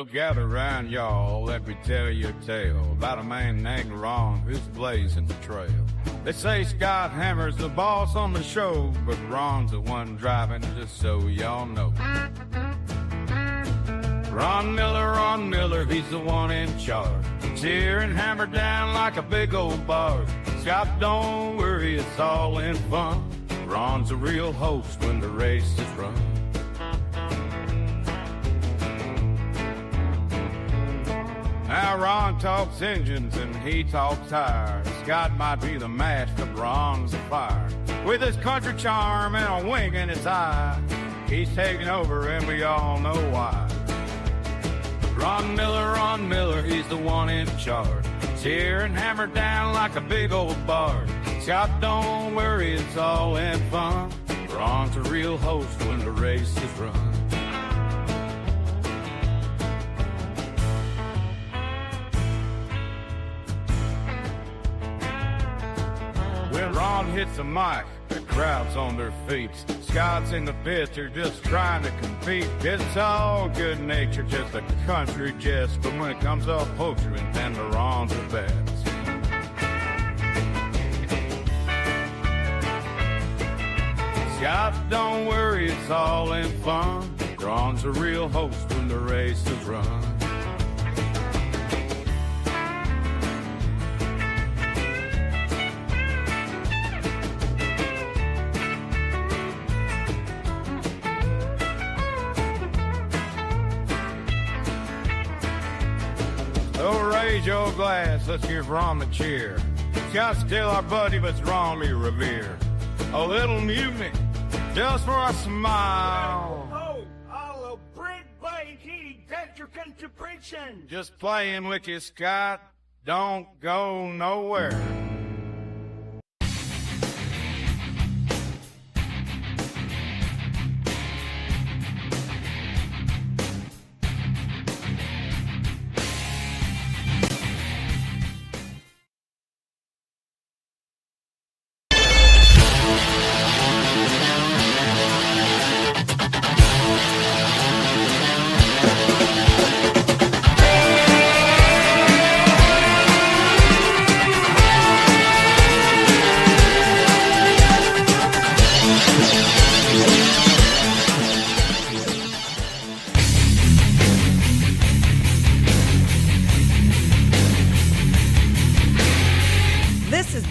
Gather round, y'all, let me tell you a tale about a man named Ron who's blazing the trail. They say Scott Hammer's the boss on the show, but Ron's the one driving, just so y'all know. Ron Miller, he's the one in charge. Tearing Hammer down like a big old barge. Scott, don't worry, it's all in fun. Ron's a real host when the race is run. Now Ron talks engines and he talks tires. Scott might be the match, but Ron's the fire. With his country charm and a wink in his eye, he's taking over and we all know why. Ron Miller, he's the one in charge. Tearing Hammer down like a big old barge. Scott, don't worry, it's all in fun. Ron's a real host when the race is run. When Ron hits the mic, the crowd's on their feet. Scott's in the pits, they're just trying to compete. It's all good nature, just a country jest. But when it comes off poetry, then the Ron's the best. Scott, don't worry, it's all in fun. Ron's a real host when the race is run. Raise your glass, let's give Ron a cheer. Scott's still our buddy, but it's Ron we revere. A little mutiny, just for a smile. Oh, I'll bring by he that you can to preaching. Just playing with you, Scott. Don't go nowhere.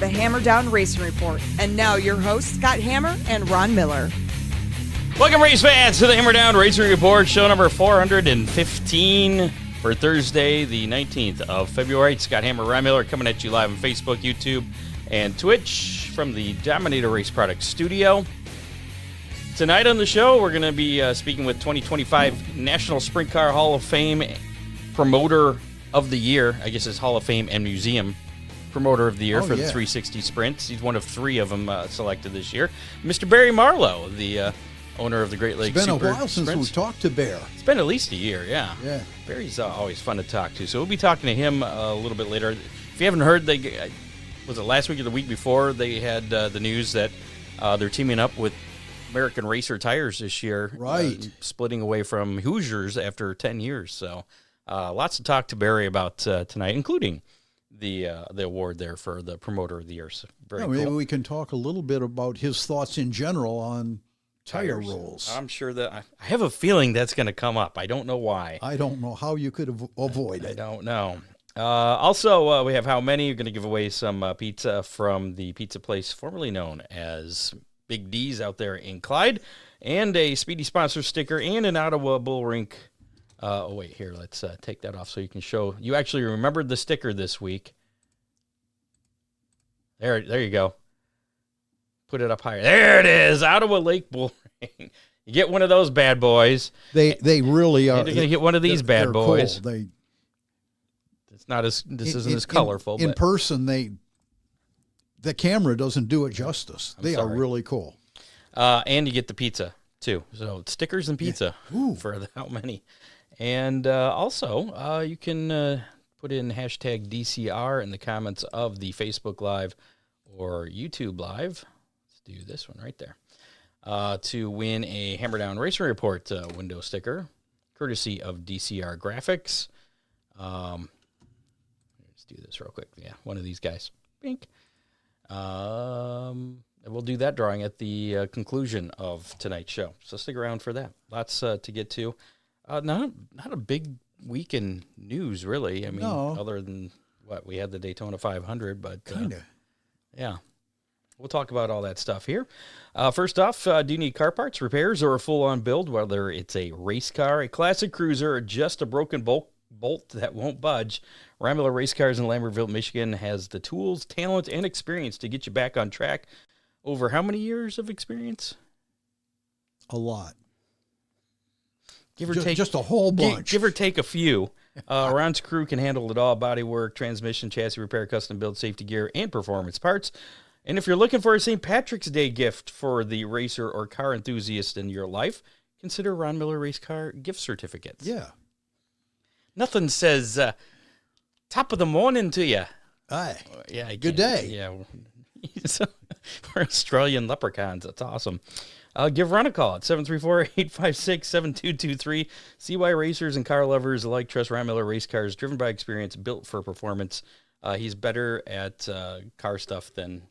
Hammer Down Racing Report. And now your hosts, Scott Hammer and Ron Miller. Welcome, race fans, to the Hammer Down Racing Report, show number 415 for Thursday, the 19th of February. Scott Hammer, Ron Miller coming at you live on Facebook, YouTube, and Twitch from the Dominator Race Products studio. Tonight on the show, we're going to be speaking with 2025 National Sprint Car Hall of Fame Promoter of the Year. I guess it's Hall of Fame and Museum Promoter of the Year the 360 Sprints. He's one of three of them selected this year. Mr. Barry Marlow, the owner of the Great Lakes Super It's been a while since we've talked to Bear. It's been at least a year, yeah. Yeah. Barry's always fun to talk to. So we'll be talking to him a little bit later. If you haven't heard, was it last week or the week before, they had the news that they're teaming up with American Racer Tires this year. Right. Splitting away from Hoosiers after 10 years. So lots to talk to Barry about tonight, including the award there for the Promoter of the Year. So very cool. Maybe we can talk a little bit about his thoughts in general on tire rolls. I'm sure that I have a feeling that's going to come up. I don't know why. I don't know how you could avoid it. I don't know. Also, we have How Many. You're going to give away some pizza from the pizza place formerly known as Big D's out there in Clyde, and a Speedy Sponsor sticker and an Ottawa Bull Rink. Wait, here, let's take that off so you can show. You actually remembered the sticker this week. There you go. Put it up higher. There it is, Ottawa Lake Bull Ring. You get one of those bad boys. They really are. You're going to get one of these bad boys. Cool. This isn't as colorful. In person, the camera doesn't do it justice. They are really cool. And you get the pizza, too. So stickers and pizza for the How Many. And also, you can put in hashtag DCR in the comments of the Facebook Live or YouTube Live. Let's do this one right there. To win a Hammer Down Racing Report window sticker. courtesy of DCR Graphics. Let's do this real quick. Yeah, one of these guys. Bink. And we'll do that drawing at the conclusion of tonight's show. So stick around for that. Lots to get to. Not a big week in news, really. I mean, other than what we had the Daytona 500, but kind of. Yeah. We'll talk about all that stuff here. First off, do you need car parts, repairs, or a full-on build, whether it's a race car, a classic cruiser, or just a broken bolt that won't budge? Ryan Race Cars in Lambertville, Michigan has the tools, talent, and experience to get you back on track. Over how many years of experience? A lot. Give or take just a whole bunch. Give or take a few. Ron's crew can handle it all: body work, transmission, chassis repair, custom build, safety gear, and performance parts. And if you're looking for a St. Patrick's Day gift for the racer or car enthusiast in your life, consider Ron Miller Race Car gift certificates. Yeah. Nothing says top of the morning to you. Aye. Yeah. Good day. Yeah. We're Australian leprechauns. That's awesome. Give Ron a call at 734-856-7223. See why racers and car lovers alike trust Ron Miller Race Cars, driven by experience, built for performance. He's better at car stuff than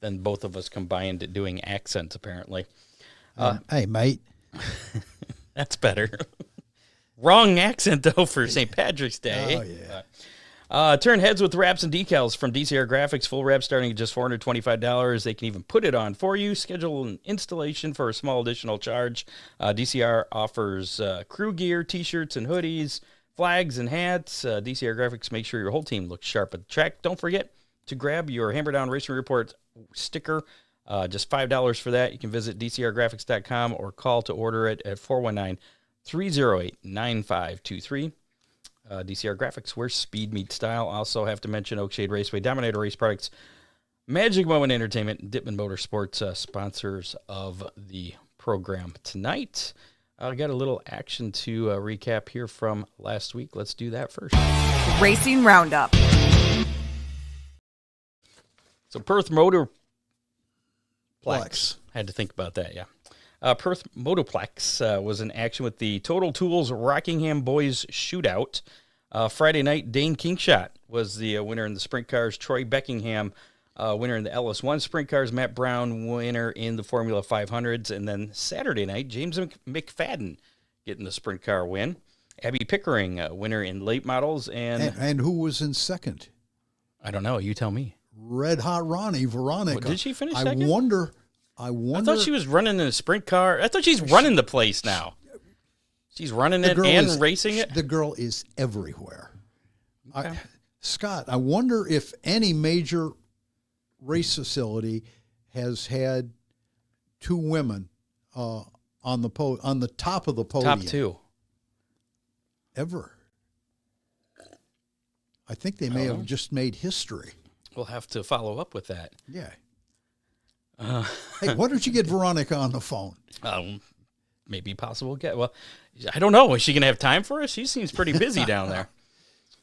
both of us combined at doing accents, apparently. Hey, mate. That's better. Wrong accent, though, for St. Patrick's Day. Oh, yeah. Turn heads with wraps and decals from DCR Graphics. Full wrap starting at just $425. They can even put it on for you. Schedule an installation for a small additional charge. DCR offers crew gear, T-shirts, and hoodies, flags, and hats. DCR Graphics, make sure your whole team looks sharp at the track. Don't forget to grab your Hammer Down Racing Report sticker. Just $5 for that. You can visit DCRgraphics.com or call to order it at 419-308-9523. DCR Graphics, where speed meets style. Also have to mention Oakshade Raceway, Dominator Race Products, Magic Moment Entertainment, and Dittman Motorsports, sponsors of the program tonight. I got a little action to recap here from last week. Let's do that first. Racing Roundup. So Perth Motorplex. Plex. Had to think about that, yeah. Perth Motorplex was in action with the Total Tools Rockingham Boys Shootout. Friday night, Dane Kingshot was the winner in the sprint cars. Troy Beckingham, winner in the LS1 sprint cars. Matt Brown, winner in the Formula 500s. And then Saturday night, James McFadden getting the sprint car win. Abby Pickering, winner in late models. And who was in second? I don't know. You tell me. Red Hot Ronnie, Veronica. Did she finish second? I wonder. I thought she was running in a sprint car. I thought she's running the place now. She's running it and racing it? The girl is everywhere. Okay. Scott, I wonder if any major race facility has had two women on the top of the podium. Top two. Ever. I think they may have just made history. We'll have to follow up with that. Yeah. Hey, why don't you get Veronica on the phone? Maybe possible get. Well, I don't know. Is she going to have time for us? She seems pretty busy down there.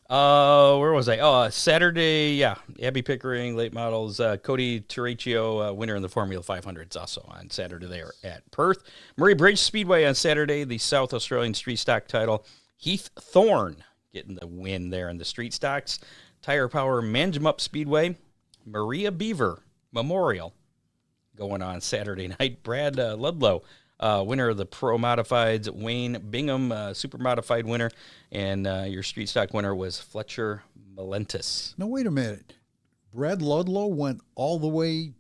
Where was I? Oh, Saturday. Yeah, Abby Pickering, late models. Cody Turaccio, winner in the Formula 500s, also on Saturday there at Perth. Murray Bridge Speedway on Saturday, the South Australian Street Stock title. Heath Thorne getting the win there in the Street Stocks. Tire Power Manjimup Speedway, Maria Beaver Memorial going on Saturday night. Brad Ludlow, winner of the Pro Modifieds. Wayne Bingham, Super Modified winner. And your Street Stock winner was Fletcher Malentis. Now, wait a minute. Brad Ludlow went all the way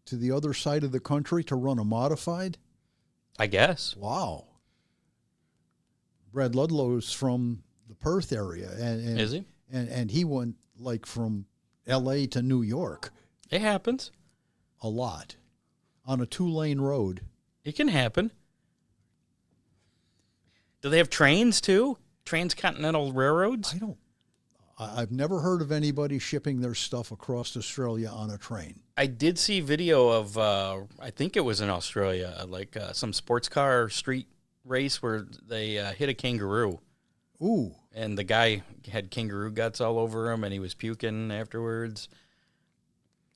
to the other side of the country to run a modified? I guess. Wow. Brad Ludlow's from the Perth area. And is he? And he went like from L.A. to New York. It happens. A lot. On a 2-lane road. It can happen. Do they have trains, too? Transcontinental railroads? I've never heard of anybody shipping their stuff across Australia on a train. I did see video of, I think it was in Australia, like some sports car street race where they hit a kangaroo. Ooh. And the guy had kangaroo guts all over him, and he was puking afterwards.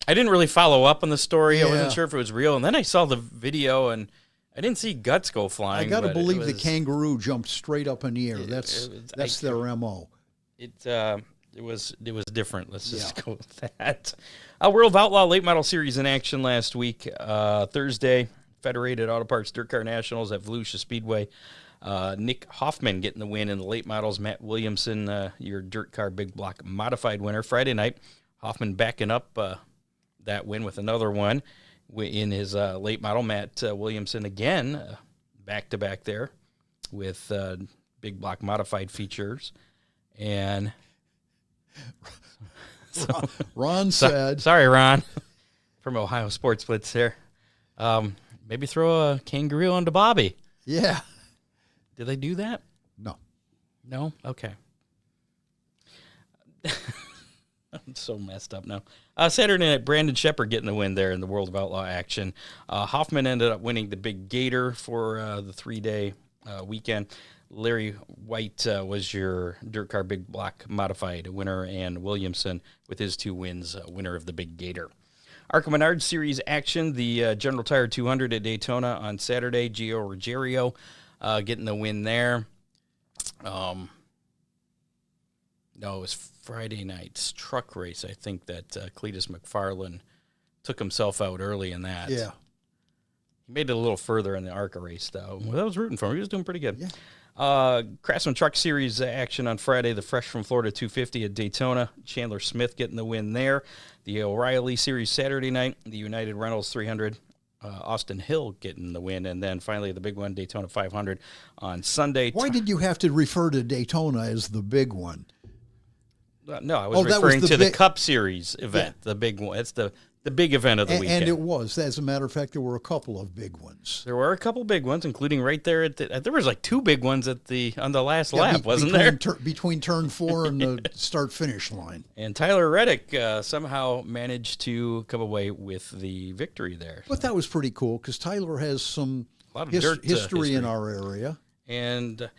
I didn't really follow up on the story. Yeah. I wasn't sure if it was real. And then I saw the video, and I didn't see guts go I flying. got to but believe it the was, kangaroo jumped straight up in the air. That's their MO. It was different. Let's just go with that. World of Outlaw Late Model Series in action last week. Thursday, Federated Auto Parts Dirt Car Nationals at Volusia Speedway. Nick Hoffman getting the win in the late models. Matt Williamson, your Dirt Car Big Block Modified winner. Friday night, Hoffman backing up that win with another one in his late model. Matt Williamson again, back-to-back there with Big Block Modified features. And Ron said... Sorry, Ron, from Ohio Sports Blitz there. Maybe throw a kangaroo onto Bobby. Yeah. Did they do that? No. No? Okay. I'm so messed up now. Saturday night, Brandon Shepard getting the win there in the World of Outlaw action. Hoffman ended up winning the Big Gator for the 3-day weekend. Larry White was your Dirt Car Big Block Modified winner, and Williamson, with his 2 wins, winner of the Big Gator. ARCA Menard Series action, the General Tire 200 at Daytona on Saturday. Gio Ruggiero getting the win there. No, it was Friday night's truck race. I think that Cletus McFarland took himself out early in that. Yeah. He made it a little further in the ARCA race, though. Well, I was rooting for him. He was doing pretty good. Yeah. Craftsman Truck Series action on Friday. The Fresh from Florida 250 at Daytona. Chandler Smith getting the win there. The O'Reilly Series Saturday night. The United Reynolds 300. Austin Hill getting the win. And then finally the big one, Daytona 500 on Sunday. Why did you have to refer to Daytona as the big one? No, I was referring to the Cup Series event, Yeah. the big one. It's the big event of the weekend. And it was. As a matter of fact, there were a couple of big ones. There were a couple big ones, including right there at there was like 2 big ones on the last lap, wasn't there? Between turn 4 and the start-finish line. And Tyler Reddick somehow managed to come away with the victory there. But that was pretty cool because Tyler has some A lot of dirt history in our area. And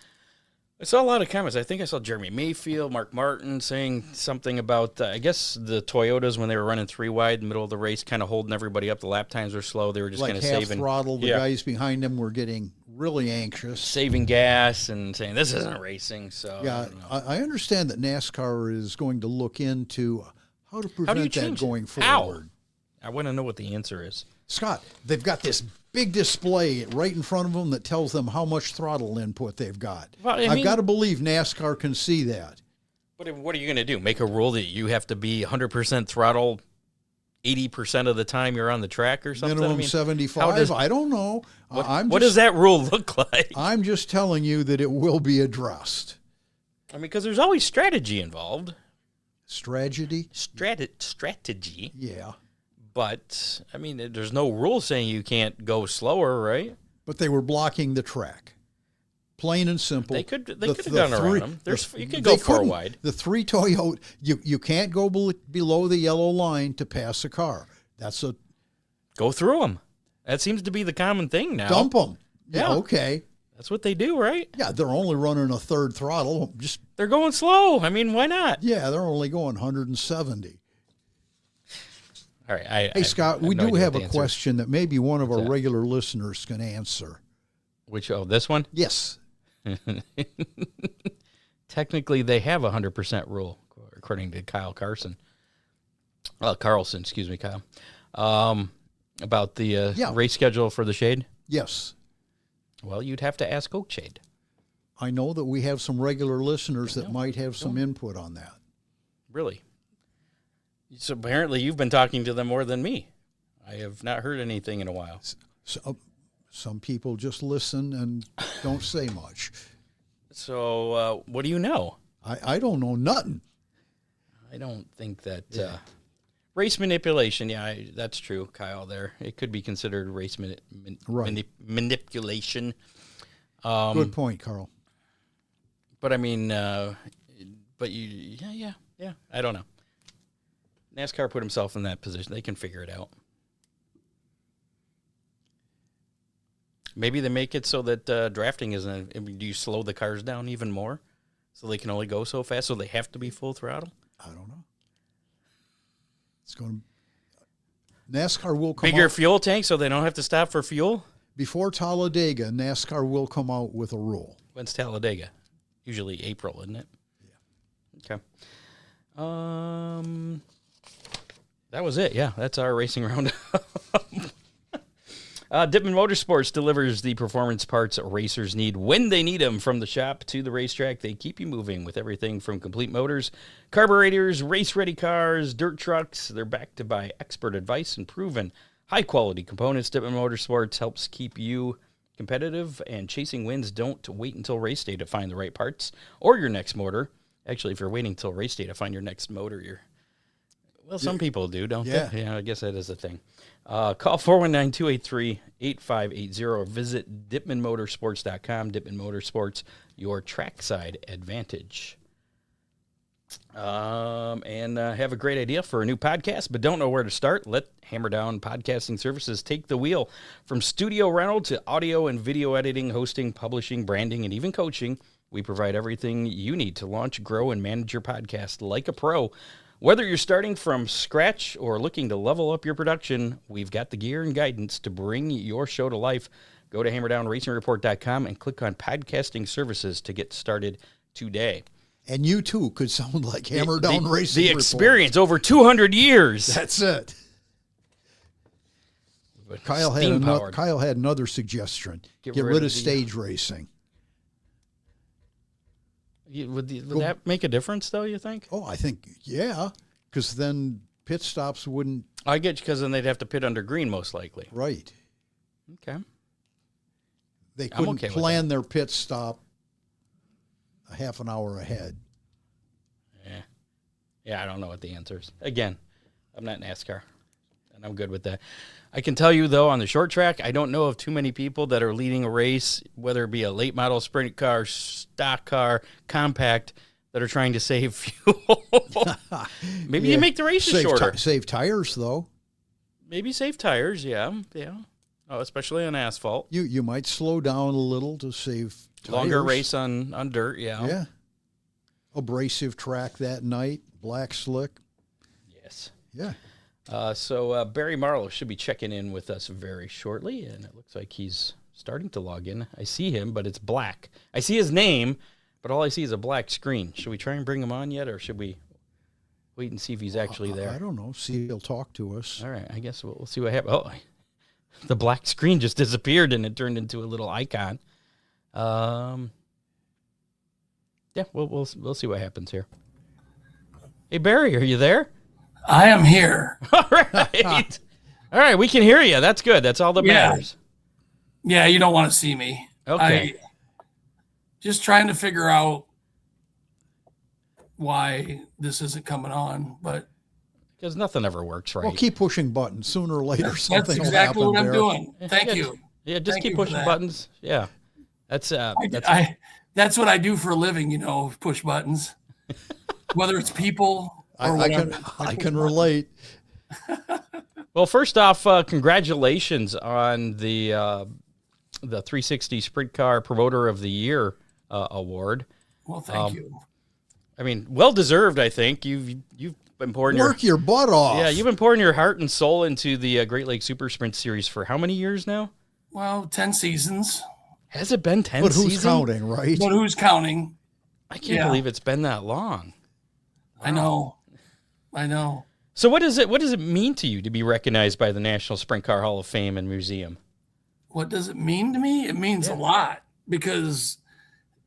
I saw a lot of comments. I think I saw Jeremy Mayfield, Mark Martin saying something about, I guess, the Toyotas when they were running 3 wide in the middle of the race, kind of holding everybody up. The lap times were slow. They were just Like kind of half saving. throttle. The guys behind them were getting really anxious. Saving gas and saying, this isn't racing. So Yeah, I understand that NASCAR is going to look into how to prevent that going forward. I want to know what the answer is. Scott, they've got this big display right in front of them that tells them how much throttle input they've got. Well, I've got to believe NASCAR can see that. But what are you going to do? Make a rule that you have to be 100% throttle 80% of the time you're on the track or something? Minimum 75? I don't know. What does that rule look like? I'm just telling you that it will be addressed. I mean, because there's always strategy involved. Strategy? Strategy. Yeah. But, I mean, there's no rule saying you can't go slower, right? But they were blocking the track. Plain and simple. They could have gone around them. You could go 4 wide. The 3 Toyota, you can't go below the yellow line to pass a car. That's a... Go through them. That seems to be the common thing now. Dump them. Yeah. Okay. That's what they do, right? Yeah, they're only running a 3rd throttle. They're going slow. I mean, why not? Yeah, they're only going 170. All right. Hey, Scott, we do have a question that maybe one of our that? regular listeners can answer. This one? Yes. Technically, they have a 100% rule, according to Kyle Carlson. Carlson, excuse me, Kyle. About the race schedule for the Shade? Yes. Well, you'd have to ask Oakshade. I know that we have some regular listeners that might have some input on that. Really? So apparently you've been talking to them more than me. I have not heard anything in a while. So, some people just listen and don't say much. So what do you know? I don't know nothing. I don't think that race manipulation, that's true, Kyle, there. It could be considered race manipulation. Good point, Carl. But I mean, I don't know. NASCAR put himself in that position. They can figure it out. Maybe they make it so that drafting isn't. I mean, do you slow the cars down even more so they can only go so fast? So they have to be full throttle? I don't know. It's going to. NASCAR will come bigger out, fuel tank so they don't have to stop for fuel? before Talladega, NASCAR will come out with a rule. When's Talladega? Usually April, isn't it? Yeah. Okay. That was it. Yeah, that's our racing roundup. Dippin' Motorsports delivers the performance parts racers need when they need them. From the shop to the racetrack, they keep you moving with everything from complete motors, carburetors, race-ready cars, dirt trucks. They're backed by expert advice and proven high-quality components. Dippin' Motorsports helps keep you competitive and chasing wins. Don't wait until race day to find the right parts or your next motor. Actually, if you're waiting until race day to find your next motor, some people do, don't they? Yeah, I guess that is a thing. Call 419-283-8580 or visit DippinMotorsports.com. Dippin Motorsports, your trackside advantage. And have a great idea for a new podcast, but don't know where to start? Let Hammer Down Podcasting Services take the wheel. From studio rental to audio and video editing, hosting, publishing, branding, and even coaching, we provide everything you need to launch, grow, and manage your podcast like a pro. Whether you're starting from scratch or looking to level up your production, we've got the gear and guidance to bring your show to life. Go to HammerdownRacingReport.com and click on Podcasting Services to get started today. And you, too, could sound like Hammer Down Racing The Report. experience over 200 years. That's it. Kyle had another suggestion. Get rid of stage racing. Would that make a difference, though, you think? Oh, I think, yeah, because then pit stops wouldn't. I get you, because then they'd have to pit under green, most likely. Right. Okay. They couldn't plan their pit stop a half an hour ahead. Yeah, I don't know what the answer is. Again, I'm not NASCAR, and I'm good with that. I can tell you, though, on the short track, I don't know of too many people that are leading a race, whether it be a late model sprint car, stock car, compact, that are trying to save fuel. Maybe you make the races shorter. Save tires, though. Maybe save tires, yeah. Oh, especially on asphalt. You might slow down a little to save tires. Longer race on dirt, yeah. Yeah. Abrasive track that night, black slick. Yes. Yeah. So Barry Marlow should be checking in with us very shortly, and it looks like he's starting to log in. I see him, but it's black. I see his name, but all I see is a black screen. Should we try and bring him on yet, or should we wait and see if he's actually there? I don't know. See if he'll talk to us. All right, I guess we'll see what happens. Oh, the black screen just disappeared, and it turned into a little icon. Yeah, we'll see what happens here. Hey, Barry, are you there? I am here. All right. All right, we can hear you. That's good. That's all that matters. Yeah, you don't want to see me. Okay. Just trying to figure out why this isn't coming on, but because nothing ever works right. Well, keep pushing buttons. Sooner or later, something will happen. That's exactly what I'm there. doing. Thank you. Yeah, just keep pushing buttons. Yeah, that's what I do for a living. Push buttons. Whether it's people. I can relate. Well, first off, congratulations on the 360 Sprint Car Promoter of the Year award. Well, thank you. I mean, well deserved. I think you've been pouring your butt off. Yeah, you've been pouring your heart and soul into the Great Lakes Super Sprint Series for how many years now? Well, 10 seasons. Has it been 10 But who's seasons? counting, right? But who's counting? I can't believe it's been that long. Wow. I know. So what does it mean to you to be recognized by the National Sprint Car Hall of Fame and Museum? What does it mean to me? It means a lot because,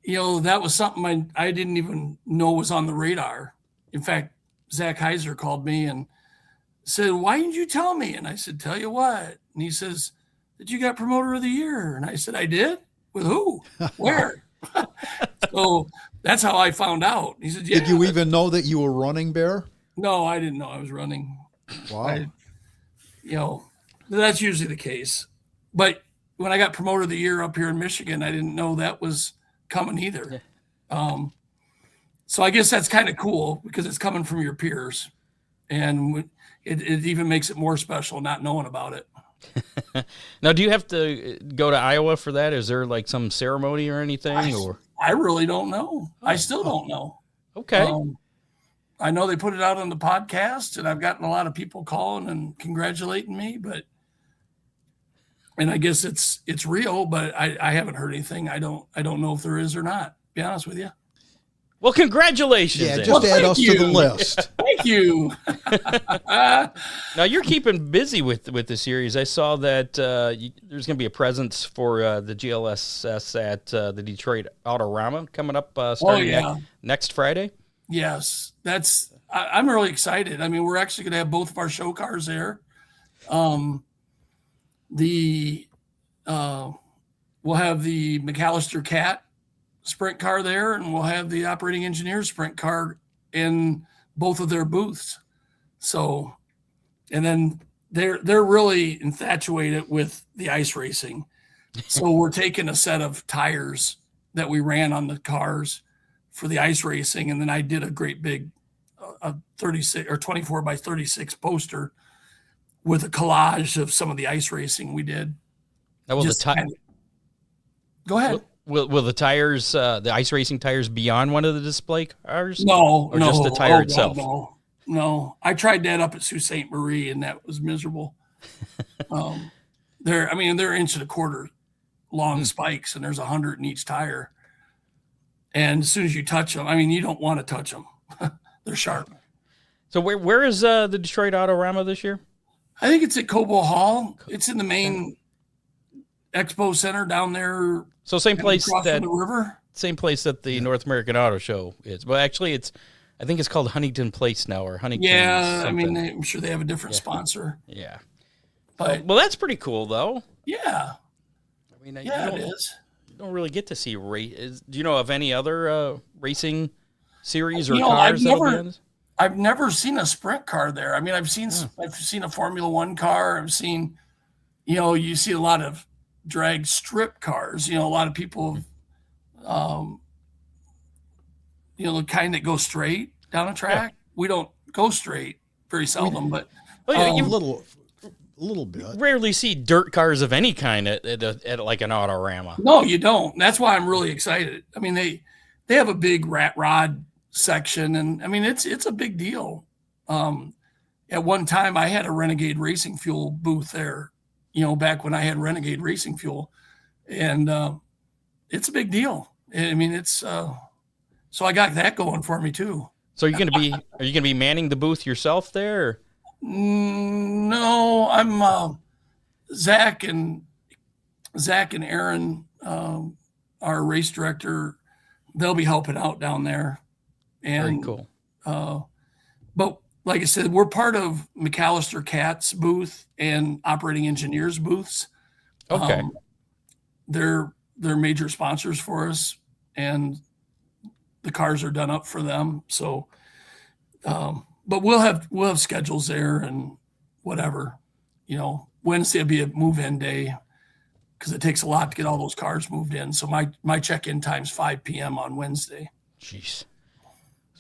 that was something I didn't even know was on the radar. In fact, Zach Heiser called me and said, "Why didn't you tell me?" And I said, "Tell you what." And he says, "That you got Promoter of the Year." And I said, "I did? With who? Where?" So that's how I found out. He said, "Yeah." Did you even know that you were running, Bear? No, I didn't know I was running. Wow. That's usually the case. But when I got Promoter of the Year up here in Michigan, I didn't know that was coming either. So I guess that's kind of cool because it's coming from your peers. And it even makes it more special not knowing about it. Now, do you have to go to Iowa for that? Is there like some ceremony or anything? I really don't know. I still don't know. Okay. I know they put it out on the podcast, and I've gotten a lot of people calling and congratulating me, but and I guess it's real, but I haven't heard anything. I don't know if there is or not. To be honest with you. Well, congratulations. Yeah, Ed. just add us you. to the list. Thank you. Now you're keeping busy with the series. I saw that there's going to be a presence for the GLSS at the Detroit Autorama coming up starting next Friday. Yes, I'm really excited. I mean, we're actually going to have both of our show cars there. We'll have the McAllister Cat sprint car there, and we'll have the operating engineer sprint car in both of their booths. So, and then they're really infatuated with the ice racing. So we're taking a set of tires that we ran on the cars for the ice racing, and then I did a great big 36 or 24 by 36 poster with a collage of some of the ice racing we did. Now, Go ahead. Will the tires, the ice racing tires, be on one of the display cars? No, or just the tire itself? No. I tried that up at Sault Ste. Marie, and that was miserable. They're 1.25 inch long spikes, and there's 100 in each tire. And as soon as you touch them, I mean, you don't want to touch them. They're sharp. So where is the Detroit Autorama this year? I think it's at Cobo Hall. It's in the main expo center down there. So same place that the river. Same place that the North American Auto Show is. Well, actually, I think it's called Huntington Place now, or Huntington. Yeah, something. I mean, I'm sure they have a different sponsor. Yeah, but well, that's pretty cool, though. Yeah, I mean, it is. You don't really get to see race. Do you know of any other racing series or cars? I've never seen a sprint car there. I mean, I've seen a Formula One car. I've seen, you see a lot of drag strip cars. A lot of people, the kind that go straight down a track. Yeah. We don't go straight very seldom, but a little bit. Rarely see dirt cars of any kind at like an Autorama. No, you don't. That's why I'm really excited. I mean, they have a big rat rod section, and I mean it's a big deal. At one time I had a Renegade Racing Fuel booth there, back when I had Renegade Racing Fuel, and it's a big deal. I mean, it's so I got that going for me too. So are you gonna be manning the booth yourself there? Or? No, I'm Zach and Aaron, our race director. They'll be helping out down there. And, very cool. But like I said, we're part of McAllister Cat's booth and operating engineers booths. Okay. They're major sponsors for us, and the cars are done up for them. So, but we'll have schedules there and whatever, Wednesday will be a move-in day because it takes a lot to get all those cars moved in. So my check-in time's 5 p.m. on Wednesday. Jeez.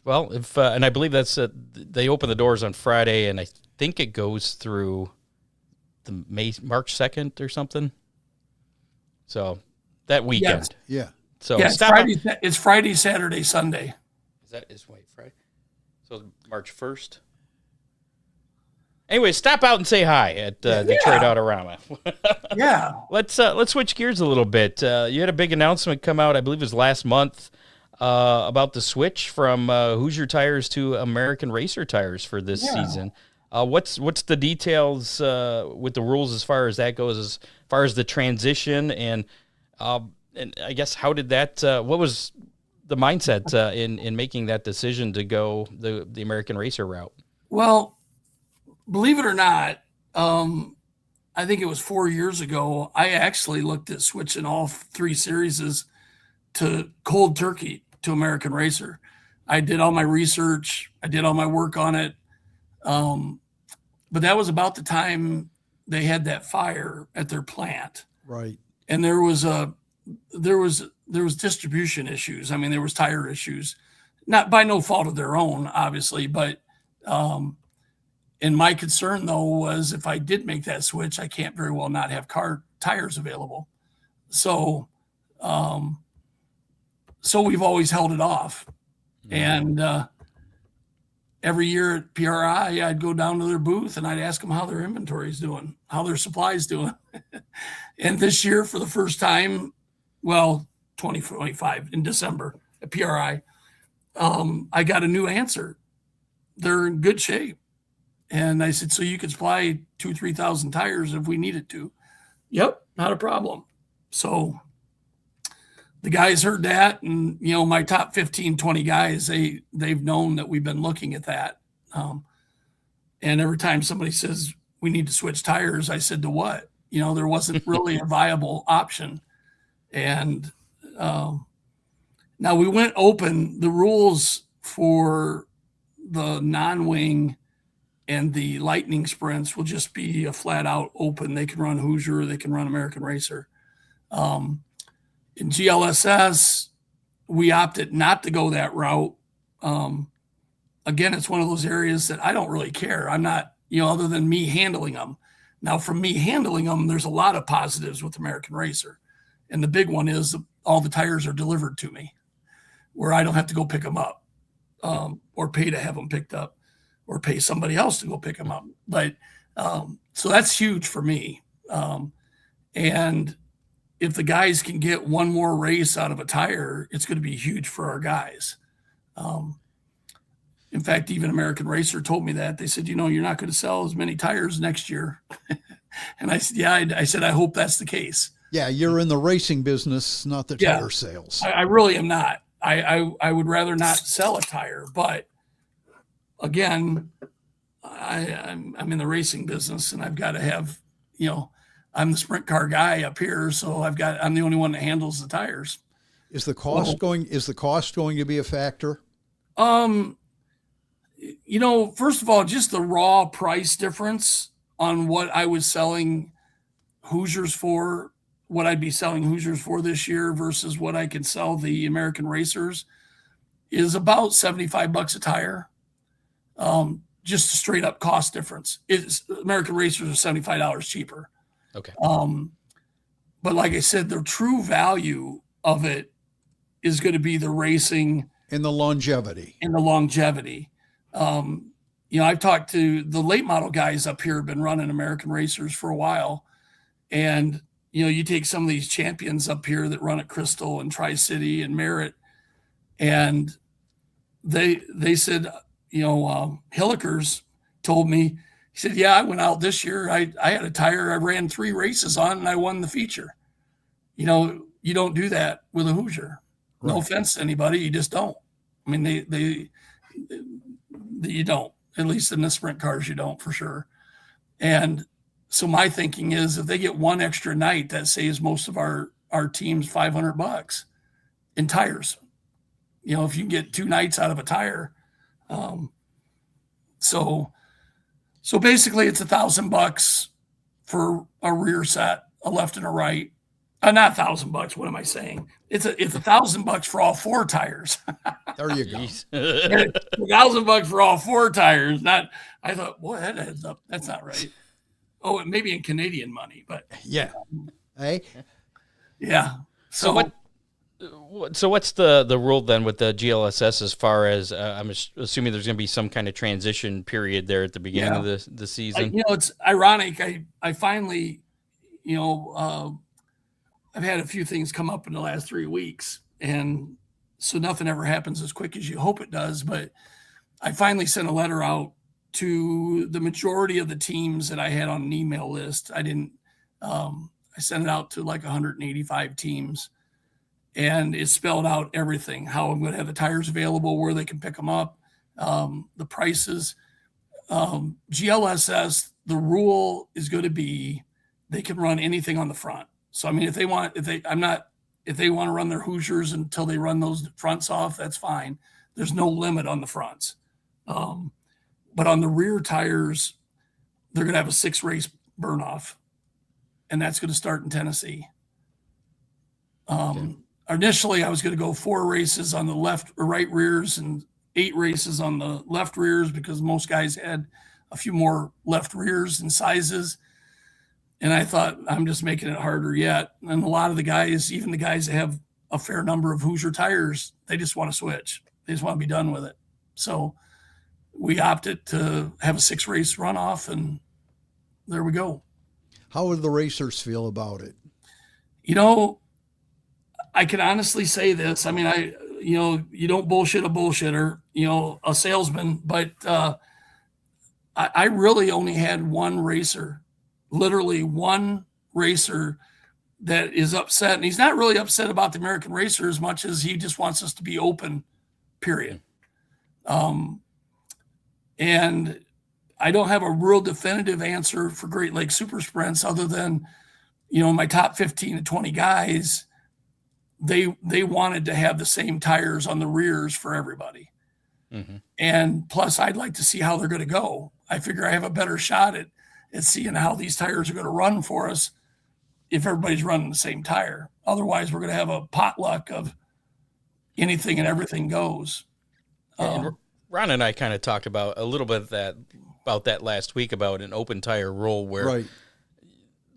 Well, if and I believe that's they open the doors on Friday, and I think it goes through the March 2nd or something. So that weekend. Yes. Yeah. So it's Friday, Saturday, Sunday. Friday? So March 1st. Anyway, stop out and say hi at Detroit Autorama. Yeah. Let's switch gears a little bit. You had a big announcement come out, I believe it was last month, about the switch from Hoosier tires to American Racer tires for this season. What's the details with the rules as far as that goes, as far as the transition, and I guess how did that? What was the mindset in making that decision to go the American Racer route? Well, believe it or not, I think it was 4 years ago, I actually looked at switching all 3 series to cold turkey to American Racer. I did all my research. I did all my work on it. But that was about the time they had that fire at their plant. Right. And there was distribution issues. I mean, there was tire issues, not by no fault of their own, obviously, but and my concern though was if I did make that switch, I can't very well not have tires available. So we've always held it off. And every year at PRI, I'd go down to their booth and I'd ask them how their inventory is doing, how their supply is doing. And this year, for the first time, well, 2025 in December at PRI, I got a new answer. They're in good shape. And I said, so you could supply 2,000-3,000 tires if we needed to. Yep, not a problem. So the guys heard that, and my top 15, 20 guys, they've known that we've been looking at that. And every time somebody says we need to switch tires, I said, to what? There wasn't really a viable option. And now we went open. The rules for the non-wing and the lightning sprints will just be a flat out open. They can run Hoosier, they can run American Racer. In GLSS, we opted not to go that route. Again, it's one of those areas that I don't really care. I'm not, other than me handling them. Now, from me handling them, there's a lot of positives with American Racer. And the big one is all the tires are delivered to me where I don't have to go pick them up or pay to have them picked up or pay somebody else to go pick them up. But so that's huge for me. And if the guys can get one more race out of a tire, it's going to be huge for our guys. In fact, even American Racer told me that. They said, you're not going to sell as many tires next year. And I said, yeah, I said, I hope that's the case. Yeah, you're in the racing business, not the tire sales. I really am not. I would rather not sell a tire. But again, I'm in the racing business, and I've got to have, I'm the sprint car guy up here, so I'm the only one that handles the tires. Is the cost going to be a factor? First of all, just the raw price difference on what I was selling Hoosiers for, what I'd be selling Hoosiers for this year versus what I can sell the American Racers is about $75 a tire. Just a straight up cost difference. American Racers are $75 cheaper. Okay. But like I said, the true value of it is going to be the racing and the longevity. I've talked to the late model guys up here, have been running American Racers for a while. And, you take some of these champions up here that run at Crystal and Tri-City and Merritt, and they said, Hillikers told me, he said, yeah, I went out this year. I had a tire I ran 3 races on, and I won the feature. You don't do that with a Hoosier. Right. No offense to anybody. You just don't. I mean, you don't, at least in the sprint cars, you don't for sure. And so my thinking is if they get one extra night, that saves most of our teams $500 in tires. If you can get 2 nights out of a tire. So basically it's $1,000 for a rear set, a left and a right. Not $1,000. What am I saying? It's $1,000 for all 4 tires. There you go. $1,000 for all 4 tires. I thought, boy, that adds up. That's not right. Oh, maybe in Canadian money, but yeah. Hey. Yeah. So what's the rule then with the GLSS as far as I'm assuming there's going to be some kind of transition period there at the beginning of the season? It's ironic. I finally, I've had a few things come up in the last 3 weeks, and so nothing ever happens as quick as you hope it does. But I finally sent a letter out to the majority of the teams that I had on an email list. I sent it out to like 185 teams, and it spelled out everything, how I'm going to have the tires available, where they can pick them up, the prices. GLSS, the rule is going to be they can run anything on the front. So, I mean, if they want to run their Hoosiers until they run those fronts off, that's fine. There's no limit on the fronts. But on the rear tires, they're going to have a 6-race burn off, and that's going to start in Tennessee. Initially, I was going to go 4 races on the left or right rears and 8 races on the left rears because most guys had a few more left rears and sizes. And I thought, I'm just making it harder yet. And a lot of the guys, even the guys that have a fair number of Hoosier tires, they just want to switch. They just want to be done with it. So we opted to have a 6-race runoff, and there we go. How would the racers feel about it? I can honestly say this. I mean, you don't bullshit a bullshitter, a salesman, but I really only had one racer, literally one racer that is upset. And he's not really upset about the American racer as much as he just wants us to be open, period. And I don't have a real definitive answer for Great Lakes Super Sprints other than, my top 15 to 20 guys, they wanted to have the same tires on the rears for everybody. Mm-hmm. And plus, I'd like to see how they're going to go. I figure I have a better shot at seeing how these tires are going to run for us if everybody's running the same tire. Otherwise, we're going to have a potluck of anything and everything goes. And Ron and I kind of talked about a little bit about that last week about an open tire rule where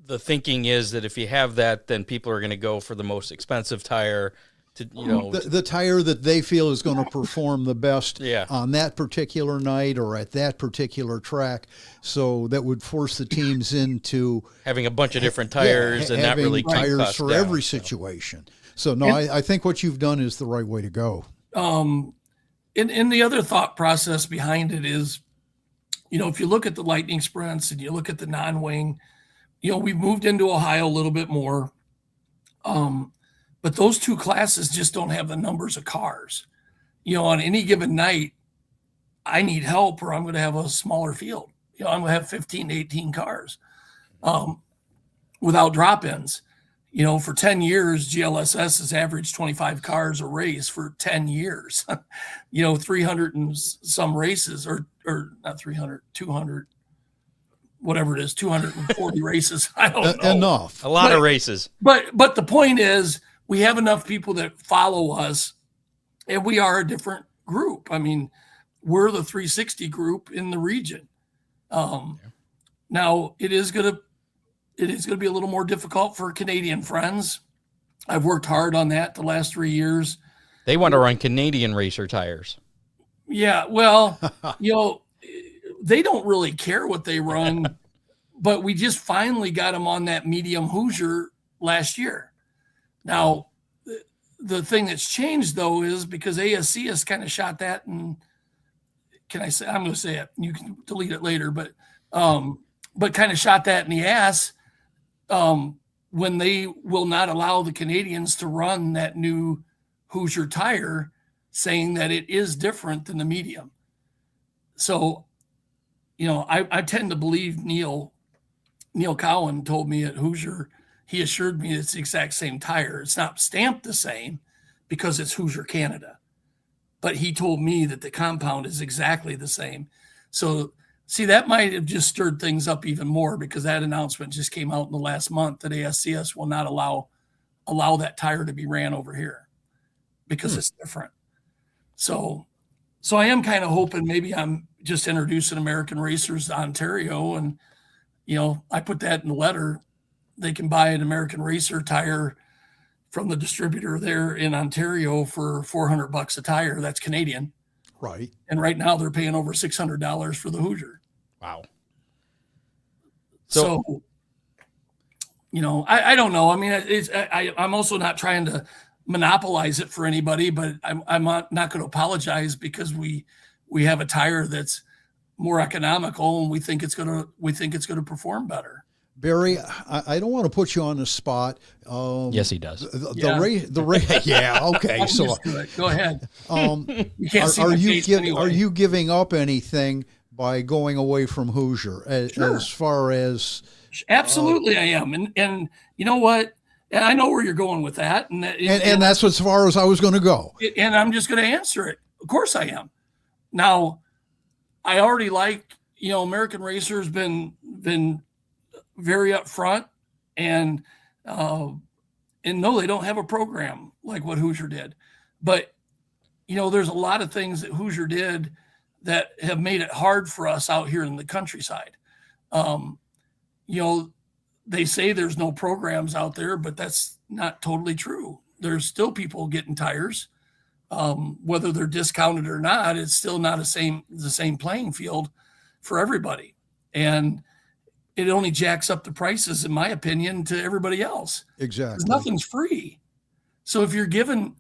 the thinking is that if you have that, then people are going to go for the most expensive tire. The tire that they feel is going to perform the best on that particular night or at that particular track. So that would force the teams into having a bunch of different tires and not really keep tires for every situation. So no, I think what you've done is the right way to go. And the other thought process behind it is, if you look at the lightning sprints and you look at the non-wing, we've moved into Ohio a little bit more. But those two classes just don't have the numbers of cars. On any given night, I need help or I'm going to have a smaller field. I'm going to have 15 to 18 cars without drop-ins. For 10 years, GLSS has averaged 25 cars a race for 10 years. 300 and some races, or not 300, 200, whatever it is, 240 races. I don't know. Enough. A lot of races. But the point is, we have enough people that follow us, and we are a different group. I mean, we're the 360 group in the region. Now, it is going to be a little more difficult for Canadian friends. I've worked hard on that the last 3 years. They want to run Canadian racer tires. Yeah, well, they don't really care what they run, but we just finally got them on that medium Hoosier last year. Now, the thing that's changed, though, is because ASC has kind of shot that, and I'm going to say it, you can delete it later, but kind of shot that in the ass when they will not allow the Canadians to run that new Hoosier tire, saying that it is different than the medium. So, I tend to believe Neil Cowan told me at Hoosier, he assured me it's the exact same tire. It's not stamped the same because it's Hoosier Canada. But he told me that the compound is exactly the same. So, see, that might have just stirred things up even more because that announcement just came out in the last month that ASCS will not allow that tire to be ran over here because it's different. So I am kind of hoping maybe I'm just introducing American racers to Ontario, and, I put that in the letter. They can buy an American racer tire from the distributor there in Ontario for $400 a tire. That's Canadian. Right. And right now they're paying over $600 for the Hoosier. Wow. So I don't know. I mean, I'm also not trying to monopolize it for anybody, but I'm not going to apologize because we have a tire that's more economical and we think it's going to perform better. Barry, I don't want to put you on the spot. Yes, he does. The race. Yeah. Okay. So go ahead. You can't see anyway. Are you giving up anything by going away from Hoosier as far as? Absolutely, I am. And you know what? And I know where you're going with that. And that's as far as I was going to go. And I'm just going to answer it. Of course I am. Now, I already American Racer's been very upfront and no, they don't have a program like what Hoosier did. But, there's a lot of things that Hoosier did that have made it hard for us out here in the countryside. They say there's no programs out there, but that's not totally true. There's still people getting tires. Whether they're discounted or not, it's still not the same playing field for everybody. And it only jacks up the prices, in my opinion, to everybody else. Exactly. 'Cause nothing's free. So if you're giving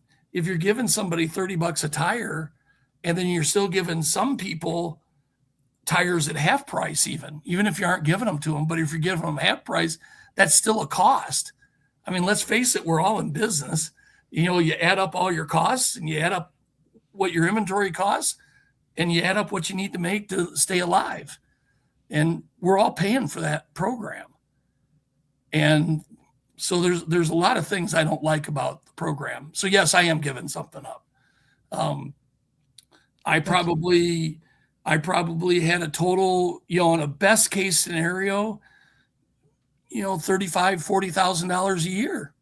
somebody $30 a tire, and then you're still giving some people tires at half price, even if you aren't giving them to them, but if you're giving them half price, that's still a cost. I mean, let's face it, we're all in business. You add up all your costs, and you add up what your inventory costs, and you add up what you need to make to stay alive. And we're all paying for that program. And so there's a lot of things I don't like about the program. So yes, I am giving something up. I probably had a total, in a best case scenario, $35,000-$40,000 a year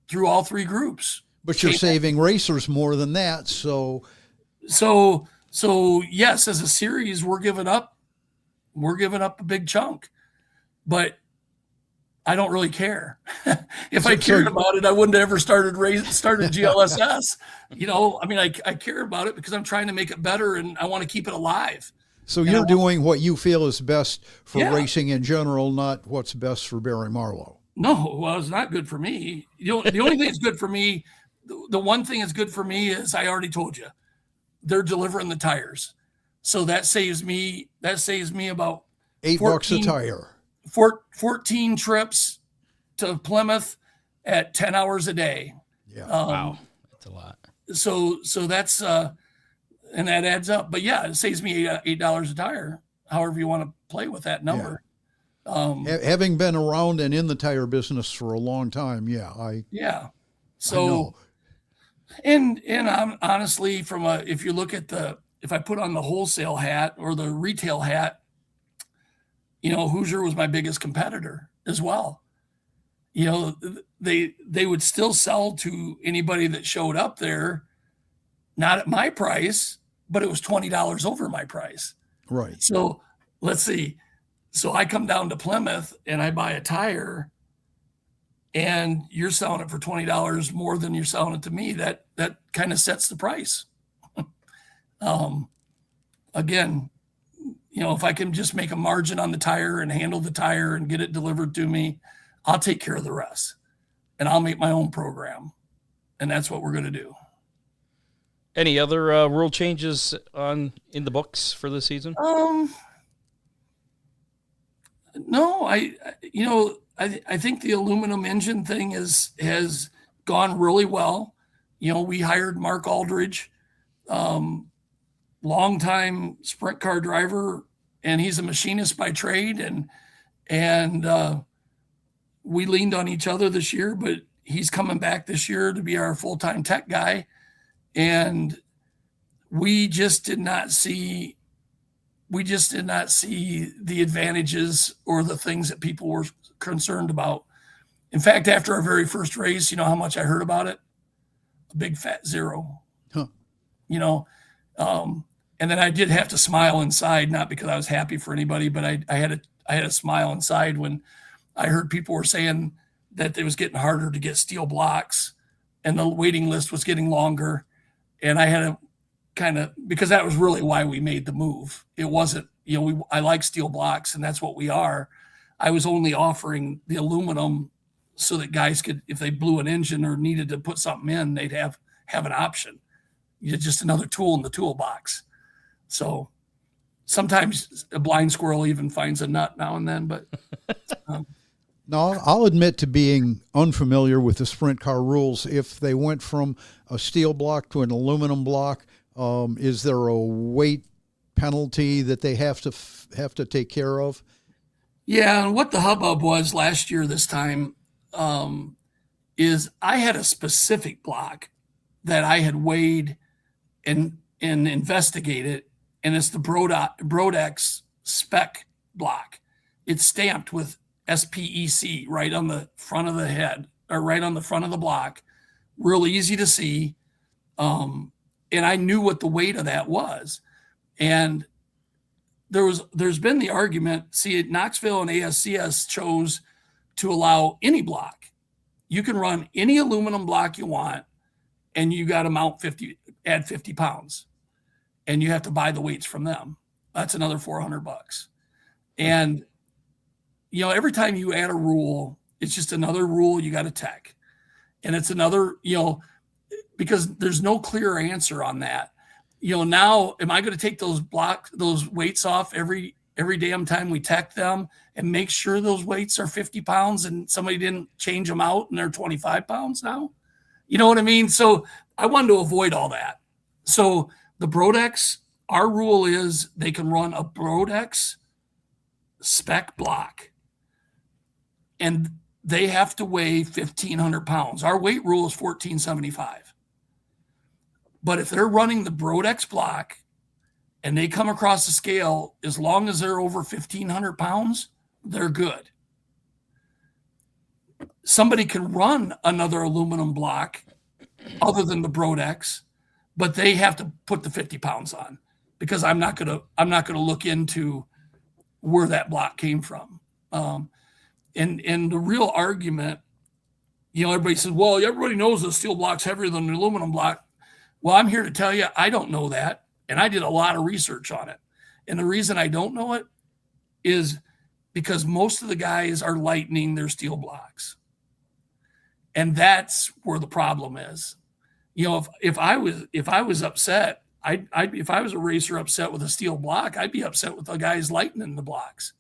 through all three groups. But you're saving racers more than that. So yes, as a series, we're giving up a big chunk, but I don't really care. If I cared about it, I wouldn't have ever started GLSS. I care about it because I'm trying to make it better and I want to keep it alive. So you're doing what you feel is best for racing in general, not what's best for Barry Marlow. No, well, it's not good for me. The only thing that's good for me, the one thing that's good for me is I already told you, they're delivering the tires. So that saves me about $8 a tire. 14 trips to Plymouth at 10 hours a day. Yeah. Wow. That's a lot. So that's, and that adds up, but yeah, it saves me $8 a tire, however you want to play with that number. Yeah. Having been around and in the tire business for a long time. Yeah. So, and I'm honestly if you look at if I put on the wholesale hat or the retail hat, Hoosier was my biggest competitor as well. They would still sell to anybody that showed up there, not at my price, but it was $20 over my price. Right. So let's see. So I come down to Plymouth and I buy a tire and you're selling it for $20 more than you're selling it to me. That kind of sets the price. Again, if I can just make a margin on the tire and handle the tire and get it delivered to me, I'll take care of the rest and I'll make my own program. And that's what we're going to do. Any other rule changes in the books for this season? No, I think the aluminum engine thing has gone really well. We hired Mark Aldridge, longtime sprint car driver, and he's a machinist by trade. And we leaned on each other this year, but he's coming back this year to be our full-time tech guy. And we just did not see the advantages or the things that people were concerned about. In fact, after our very first race, you know how much I heard about it? A big fat zero. Huh. And then I did have to smile inside, not because I was happy for anybody, but I had a smile inside when I heard people were saying that it was getting harder to get steel blocks and the waiting list was getting longer. And I had to because that was really why we made the move. It wasn't, I like steel blocks and that's what we are. I was only offering the aluminum so that guys could, if they blew an engine or needed to put something in, they'd have an option. Just another tool in the toolbox. So sometimes a blind squirrel even finds a nut now and then, but. No, I'll admit to being unfamiliar with the sprint car rules. If they went from a steel block to an aluminum block, is there a weight penalty that they have to take care of? Yeah, and what the hubbub was last year this time is I had a specific block that I had weighed and investigated, and it's the Brodex spec block. It's stamped with SPEC right on the front of the head, or right on the front of the block. Real easy to see. And I knew what the weight of that was. And there's been the argument, see, Knoxville and ASCS chose to allow any block. You can run any aluminum block you want, and you got to add 50 pounds. And you have to buy the weights from them. That's another $400. And every time you add a rule, it's just another rule you got to tech. And it's another, because there's no clear answer on that. Now, am I going to take those weights off every damn time we tech them and make sure those weights are 50 pounds and somebody didn't change them out and they're 25 pounds now? You know what I mean? So I wanted to avoid all that. So the Brodex, our rule is they can run a Brodex spec block and they have to weigh 1,500 pounds. Our weight rule is 1,475. But if they're running the Brodex block and they come across the scale, as long as they're over 1,500 pounds, they're good. Somebody can run another aluminum block other than the Brodex, but they have to put the 50 pounds on, because I'm not gonna look into where that block came from. And the real argument, everybody says, well, everybody knows the steel block's heavier than the aluminum block. Well, I'm here to tell you, I don't know that. And I did a lot of research on it. And the reason I don't know it is because most of the guys are lightening their steel blocks. And that's where the problem is. If I was upset, if I was a racer upset with a steel block, I'd be upset with the guys lightening the blocks.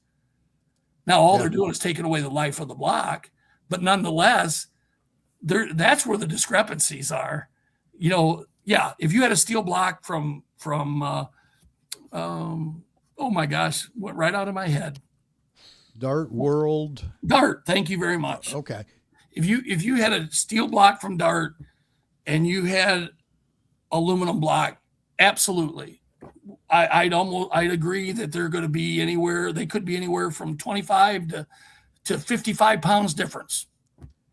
Now, all they're doing is taking away the life of the block, but nonetheless, that's where the discrepancies are. If you had a steel block from oh my gosh, went right out of my head. Dart. Thank you very much. Okay. If you had a steel block from Dart and you had aluminum block, absolutely. I'd agree that they're going to be anywhere. They could be anywhere from 25 to 55 pounds difference.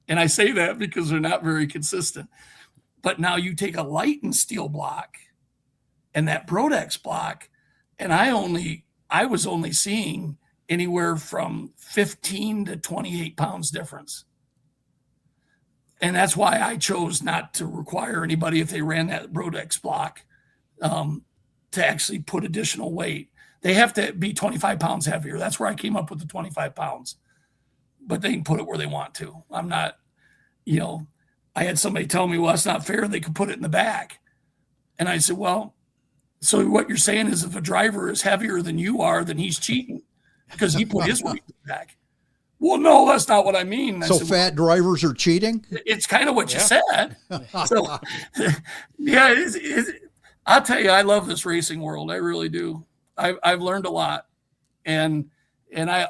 And I say that because they're not very consistent. But now you take a lightened steel block and that Brodex block, and I was only seeing anywhere from 15 to 28 pounds difference. And that's why I chose not to require anybody, if they ran that Brodex block, to actually put additional weight. They have to be 25 pounds heavier. That's where I came up with the 25 pounds. But they can put it where they want to. I'm not, I had somebody tell me, well, that's not fair. They could put it in the back. And I said, well, so what you're saying is if a driver is heavier than you are, then he's cheating because he put his weight in the back. Well, no, that's not what I mean. I said, fat drivers are cheating? It's kind of what you said. So, yeah, I'll tell you, I love this racing world. I really do. I've learned a lot. And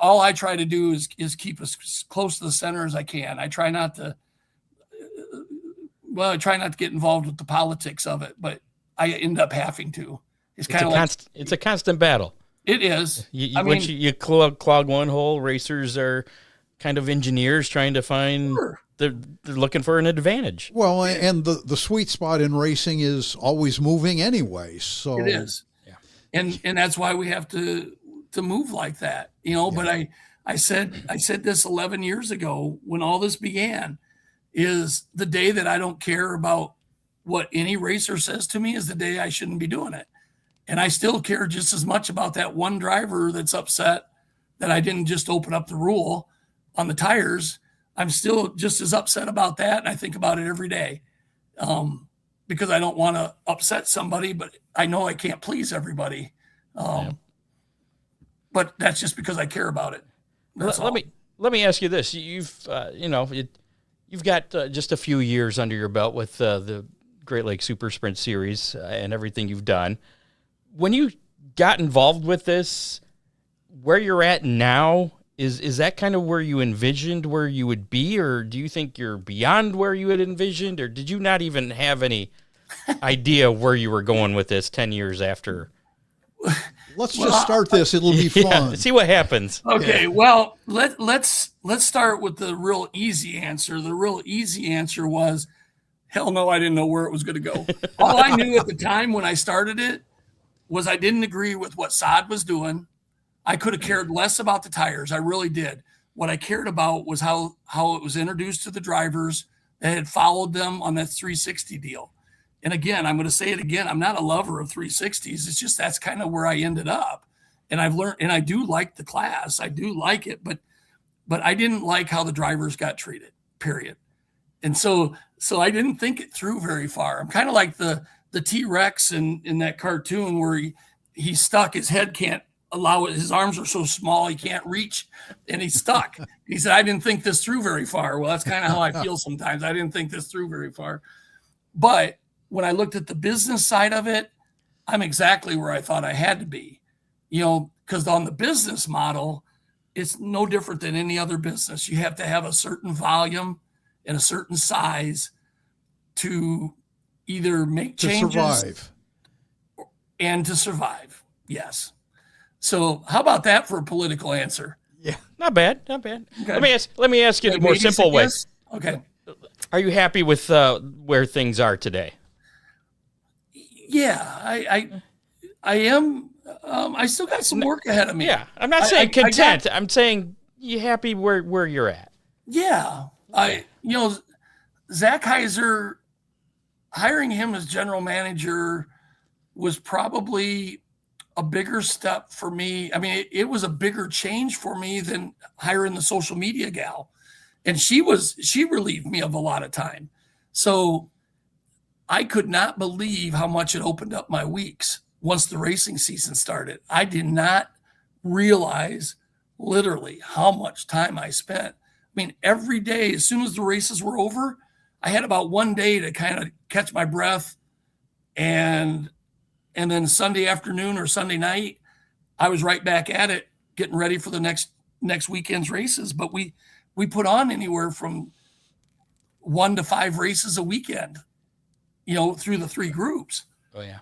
all I try to do is keep as close to the center as I can. I try not to get involved with the politics of it, but I end up having to. It's a constant battle. It is. Once you clog one hole, racers are kind of engineers trying to find. Sure. They're looking for an advantage. Well, and the sweet spot in racing is always moving anyway. So it is. Yeah. And that's why we have to move like that, Yeah. But I said this 11 years ago when all this began, is the day that I don't care about what any racer says to me is the day I shouldn't be doing it. And I still care just as much about that one driver that's upset that I didn't just open up the rule on the tires. I'm still just as upset about that. And I think about it every day because I don't want to upset somebody, but I know I can't please everybody. But that's just because I care about it. Let me ask you this. You've got just a few years under your belt with the Great Lakes Super Sprint Series and everything you've done. When you got involved with this, where you're at now, is that kind of where you envisioned where you would be, or do you think you're beyond where you had envisioned, or did you not even have any idea where you were going with this 10 years after? Let's just start this. It'll be fun. Yeah, see what happens. Okay, yeah. Well, let's start with the real easy answer. The real easy answer was, hell no, I didn't know where it was going to go. All I knew at the time when I started it was I didn't agree with what Saad was doing. I could have cared less about the tires. I really did. What I cared about was how it was introduced to the drivers that had followed them on that 360 deal. And again, I'm going to say it again. I'm not a lover of 360s. It's just that's kind of where I ended up. And I've learned, and I do like the class. I do like it. But but I didn't like how the drivers got treated, period. And so I didn't think it through very far. I'm kind of like the T-Rex in that cartoon where he's stuck. His head can't allow it. His arms are so small he can't reach, and he's stuck. He said, I didn't think this through very far. Well, that's kind of how I feel sometimes. I didn't think this through very far. But when I looked at the business side of it, I'm exactly where I thought I had to be, because on the business model, it's no different than any other business. You have to have a certain volume and a certain size to either make changes survive. And to survive. Yes. So how about that for a political answer? Yeah. Not bad. Okay. Let me ask you the Like more maybe simple way. yes? Okay. Are you happy with where things are today? Yeah, I am. I still got some work ahead of me. Yeah, I'm not saying content. I'm saying you happy where you're at. Yeah, Zach Heiser, hiring him as general manager was probably a bigger step for me. I mean, it was a bigger change for me than hiring the social media gal. And she relieved me of a lot of time. So I could not believe how much it opened up my weeks once the racing season started. I did not realize literally how much time I spent. I mean, every day, as soon as the races were over, I had about one day to kind of catch my breath. And then Sunday afternoon or Sunday night, I was right back at it, getting ready for the next weekend's races. But we put on anywhere from 1 to 5 races a weekend, through the 3 groups. Oh yeah.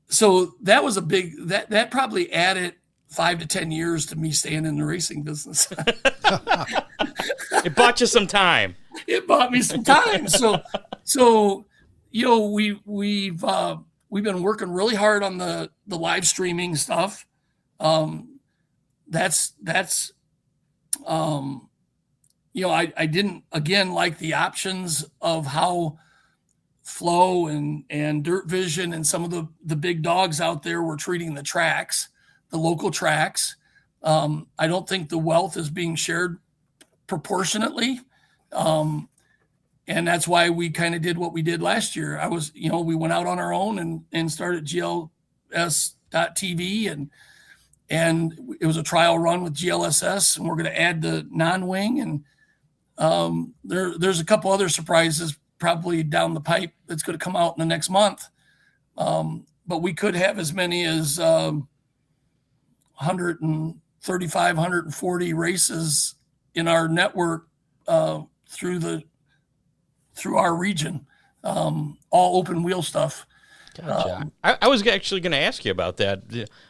So that was a big, that probably added 5 to 10 years to me staying in the racing business. It bought you some time. It bought me some time. So we've been working really hard on the live streaming stuff. That's I didn't, again, like the options of how Flow and Dirt Vision and some of the big dogs out there were treating the tracks, the local tracks. I don't think the wealth is being shared proportionately. And that's why we kind of did what we did last year. We went out on our own and started GLS.TV and it was a trial run with GLSS, and we're going to add the non-wing. And there's a couple other surprises probably down the pipe that's going to come out in the next month. But we could have as many as 135, 140 races in our network through our region, all open wheel stuff. Gotcha. I was actually going to ask you about that.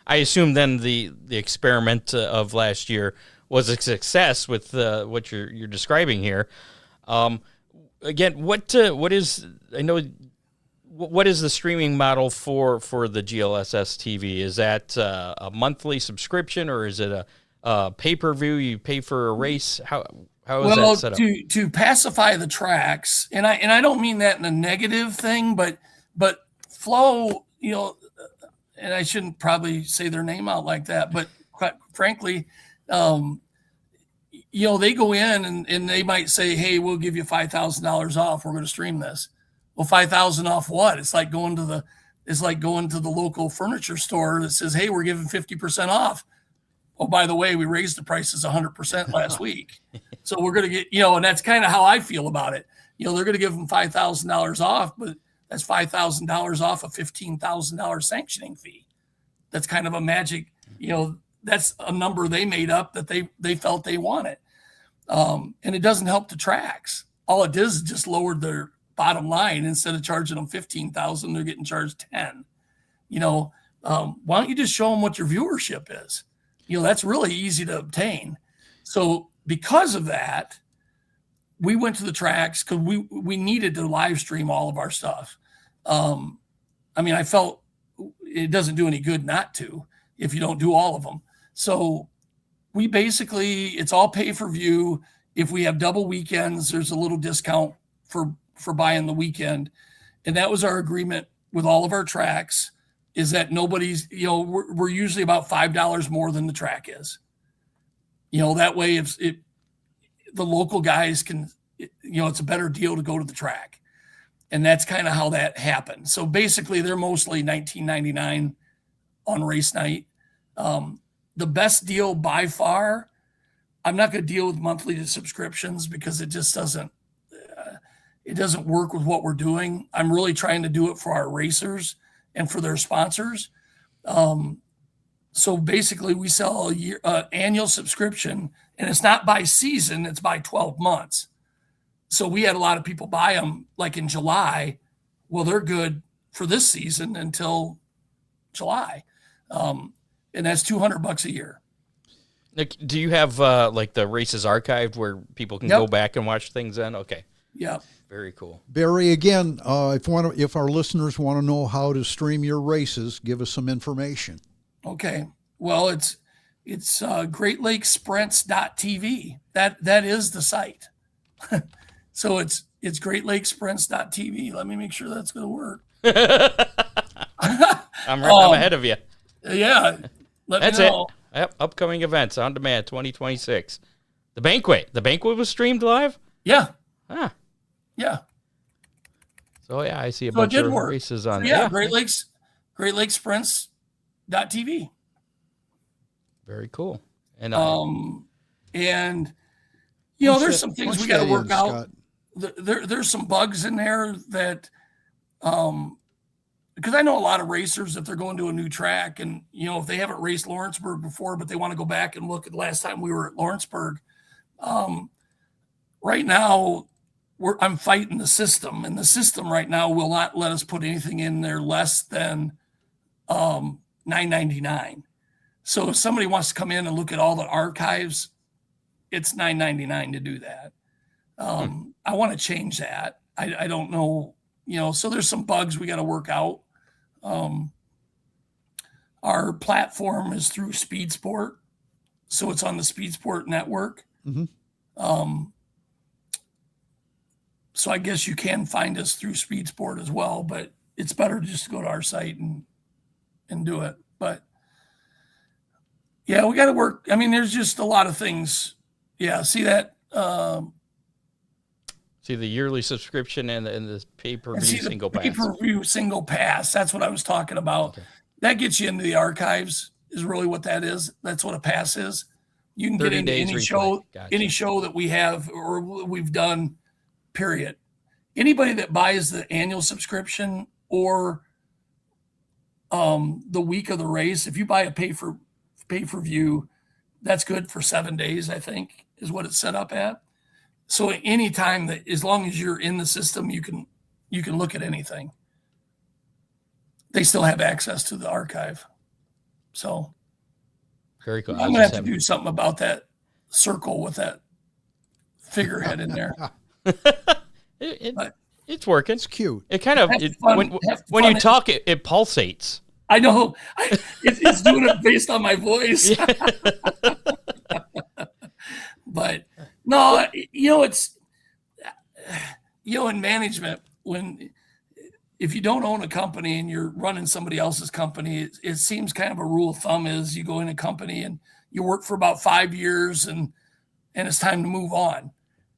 I assume then the experiment of last year was a success with what you're describing here. Again, what is the streaming model for the GLSS TV? Is that a monthly subscription, or is it a pay-per-view? You pay for a race? How is that set up? To pacify the tracks, and I don't mean that in a negative thing, but Flow, and I shouldn't probably say their name out like that, but quite frankly, they go in and they might say, hey, we'll give you $5,000 off. We're going to stream this. Well, 5,000 off what? It's like going to the local furniture store that says, hey, we're giving 50% off. Oh, by the way, we raised the prices 100% last week. So we're going to get, and that's kind of how I feel about it. They're going to give them $5,000 off, but that's $5,000 off a $15,000 sanctioning fee. That's kind of a magic, that's a number they made up that they felt they wanted. And it doesn't help the tracks. All it does is just lowered their bottom line. Instead of charging them $15,000, they're getting charged $10,000. Why don't you just show them what your viewership is? That's really easy to obtain. So because of that, we went to the tracks because we needed to live stream all of our stuff. I felt it doesn't do any good not to if you don't do all of them. So we basically, it's all pay for view. If we have double weekends, there's a little discount for buying the weekend. And that was our agreement with all of our tracks, is that nobody's, we're usually about $5 more than the track is. That way if the local guys can, it's a better deal to go to the track. And that's kind of how that happened. So basically they're mostly $19.99 on race night. The best deal by far, I'm not going to deal with monthly subscriptions because it just doesn't work with what we're doing. I'm really trying to do it for our racers and for their sponsors. So basically we sell a year, annual subscription, and it's not by season, it's by 12 months. So we had a lot of people buy them like in July. Well, they're good for this season until July. And that's $200 a year. Like, do you have like the races archived where people can go back and watch things then? Okay. Yeah. Very cool. Barry, again, if our listeners want to know how to stream your races, give us some information. Okay. Well, it's GreatLakesSprints.tv. That is the site. So it's GreatLakesSprints.tv. Let me make sure that's going to work. I'm ahead of you. Yeah. That's it. Yep. Upcoming events on demand 2026. The banquet was streamed live? Yeah. Ah. Yeah. So yeah, I see a bunch of races on there. Yeah, GreatLakesSprints.tv. Very cool. And there's some things we got to work out. There's some bugs in there that because I know a lot of racers, if they're going to a new track and if they haven't raced Lawrenceburg before, but they want to go back and look at the last time we were at Lawrenceburg. Right now I'm fighting the system, and the system right now will not let us put anything in there less than $9.99. So if somebody wants to come in and look at all the archives, it's $9.99 to do that. I want to change that. I don't know, so there's some bugs we got to work out. Our platform is through Speed Sport, so it's on the Speed Sport network. Mm-hmm. So I guess you can find us through Speed Sport as well, but it's better just to go to our site and do it. But yeah, we got to work. I mean, there's just a lot of things. Yeah. See that, see the yearly subscription and the pay-per-view single pass. Pay-per-view single pass. That's what I was talking about. Okay. That gets you into the archives is really what that is. That's what a pass is. You can get into any show, any show that we have or we've done, period. Anybody that buys the annual subscription or the week of the race, if you buy a pay-per-view, that's good for 7 days, I think, is what it's set up at. So anytime that, as long as you're in the system, you can look at anything. They still have access to the archive. So very cool. I'm gonna have to do something about that circle with that figurehead in there. It's working. It's cute. It kind of when you talk, it pulsates. I know. It's doing it based on my voice. But no, it's in management, if you don't own a company and you're running somebody else's company, it seems kind of a rule of thumb is you go in a company and you work for about 5 years and it's time to move on.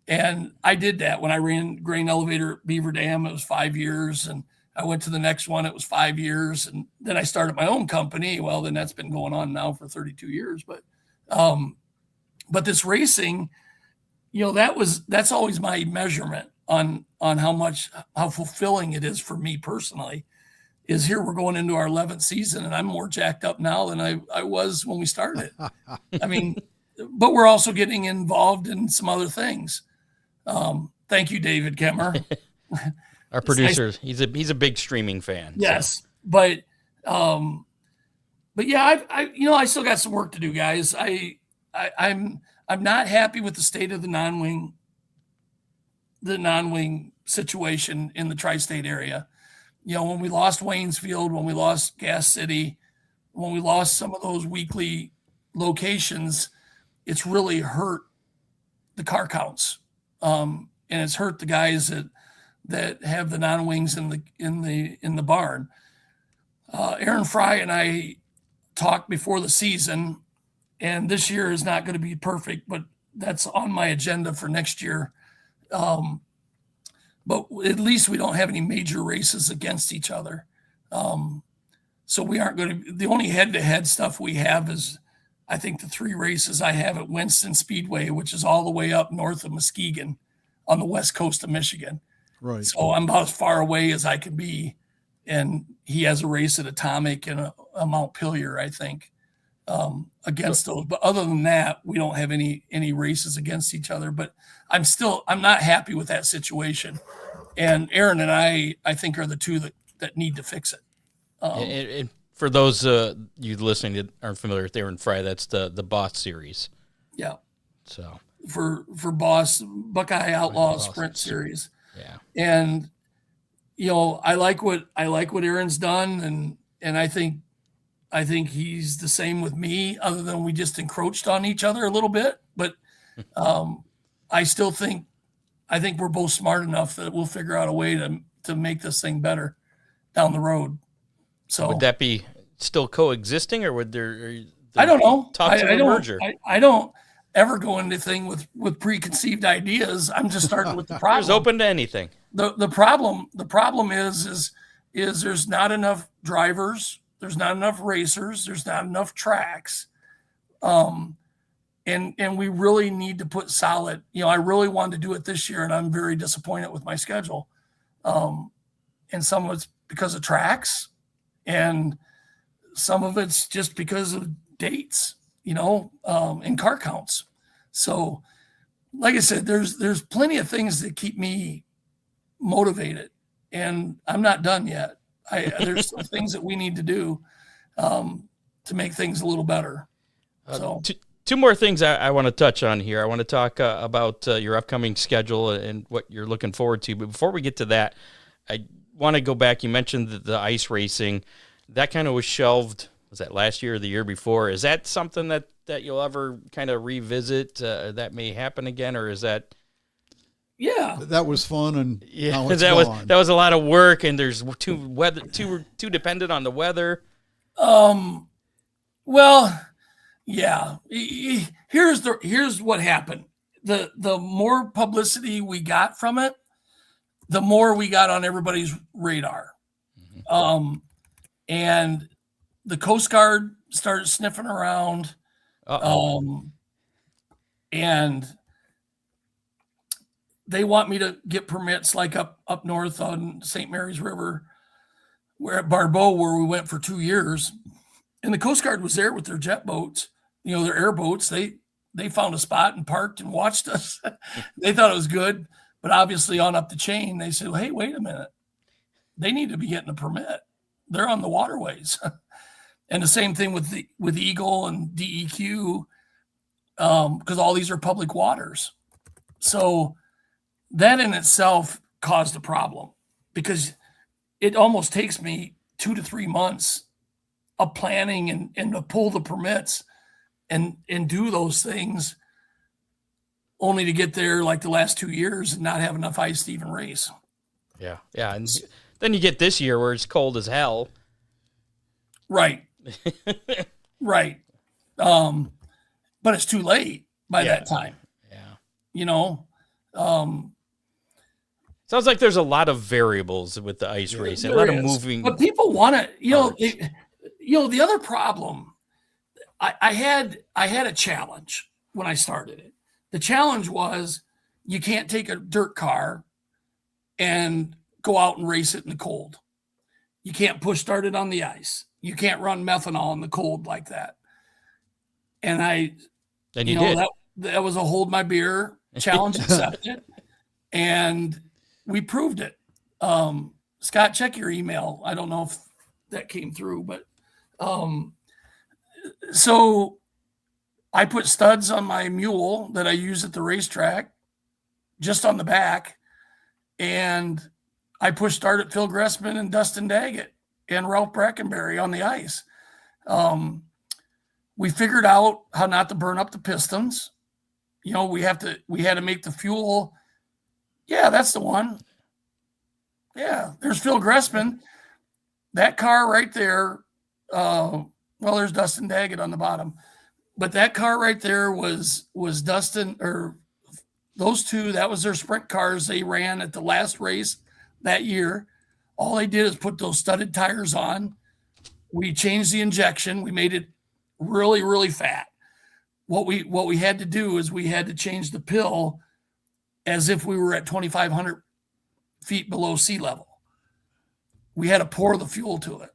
And I did that when I ran grain elevator at Beaver Dam. It was 5 years, and I went to the next one. It was 5 years, and then I started my own company. Well, then that's been going on now for 32 years. But this racing, that's always my measurement on how fulfilling it is for me personally. Is here we're going into our 11th season, and I'm more jacked up now than I was when we started. I mean, but we're also getting involved in some other things. Thank you, David Kemmer. Our producer, he's a big streaming fan. Yes, so. But yeah, I still got some work to do, guys. I'm not happy with the state of the non-wing situation in the tri-state area. When we lost Waynesfield, when we lost Gas City, when we lost some of those weekly locations, it's really hurt the car counts. And it's hurt the guys that have the non-wings in the barn. Aaron Fry and I talked before the season, And this year is not going to be perfect, but that's on my agenda for next year. But at least we don't have any major races against each other. So we aren't going to, the only head-to-head stuff we have is, I think, the 3 races I have at Winston Speedway, which is all the way up north of Muskegon on the west coast of Michigan. Right. So I'm about as far away as I can be. And he has a race at Atomic and a Montpelier, I think, against those. But other than that, we don't have any races against each other. But I'm not happy with that situation. And Aaron and I think, are the two that need to fix it. And for those you listening that aren't familiar with Aaron Fry, that's the Boss Series. Yeah. So for Boss Buckeye Outlaw Sprint Series. Yeah. And I like what Aaron's done, and I think he's the same with me, other than we just encroached on each other a little bit. But I still think we're both smart enough that we'll figure out a way to make this thing better down the road. So would that be still coexisting, or would there? I don't know. Talks of a merger. I don't ever go into thing with preconceived ideas. I'm just starting with the problem. It's open to anything. The problem is there's not enough drivers, there's not enough racers, there's not enough tracks. And we really need to put solid, I really wanted to do it this year, and I'm very disappointed with my schedule. And some of it's because of tracks, and some of it's just because of dates, and car counts. So like I said, there's plenty of things that keep me motivated, and I'm not done yet. There's some things that we need to do to make things a little better. So two more things I want to touch on here. I want to talk about your upcoming schedule and what you're looking forward to. But before we get to that, I want to go back. You mentioned the ice racing. That kind of was shelved. Was that last year or the year before? Is that something that you'll ever kind of revisit? That may happen again, or is that? Yeah, that was fun, and yeah, that was a lot of work, and there's too dependent on the weather. Well, yeah. Here's what happened. The more publicity we got from it, the more we got on everybody's radar. Mm-hmm. And the Coast Guard started sniffing around. And they want me to get permits like up north on St. Mary's River, where at Barbeau, where we went for 2 years. And the Coast Guard was there with their jet boats, their airboats. They found a spot and parked and watched us. They thought it was good. But obviously on up the chain, they said, hey, wait a minute. They need to be getting a permit. They're on the waterways. And the same thing with Eagle and DEQ, because all these are public waters. So that in itself caused a problem, because it almost takes me 2 to 3 months of planning and to pull the permits and do those things, only to get there like the last 2 years and not have enough ice to even race. Yeah. Yeah. And then you get this year where it's cold as hell. Right. Right. But it's too late by that time. Yeah. Sounds like there's a lot of variables with the ice racing, a lot of moving. But people want to, the other problem, I had a challenge when I started it. The challenge was you can't take a dirt car and go out and race it in the cold. You can't push start it on the ice. You can't run methanol in the cold like that. And that was a hold my beer challenge accepted. And we proved it. Scott, check your email. I don't know if that came through, but so I put studs on my mule that I use at the racetrack, just on the back, and I pushed start at Phil Gressman and Dustin Daggett and Ralph Brackenberry on the ice. We figured out how not to burn up the pistons. We had to make the fuel. Yeah, that's the one. Yeah, there's Phil Gressman. That car right there. There's Dustin Daggett on the bottom. but that car right there was Dustin, or those two. That was their sprint cars they ran at the last race that year. All they did is put those studded tires on. We changed the injection. We made it really, really fat. What we had to do is we had to change the pill as if we were at 2,500 feet below sea level. We had to pour the fuel to it.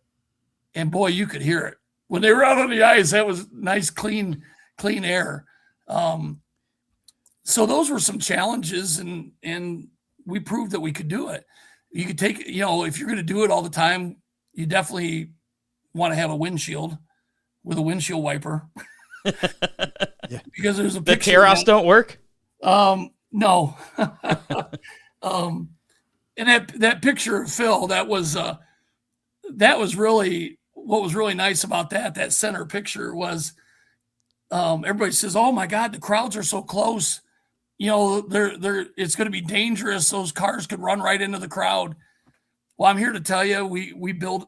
And boy, you could hear it. When they were out on the ice, that was nice, clean air. So those were some challenges, and we proved that we could do it. You could take, if you're going to do it all the time, you definitely want to have a windshield with a windshield wiper. Yeah. Because there's a The picture. Keros don't work? No. And that picture of Phil, that was really what was really nice about that center picture was everybody says, "Oh my God, the crowds are so close. It's going to be dangerous. Those cars could run right into the crowd." Well, I'm here to tell you, we built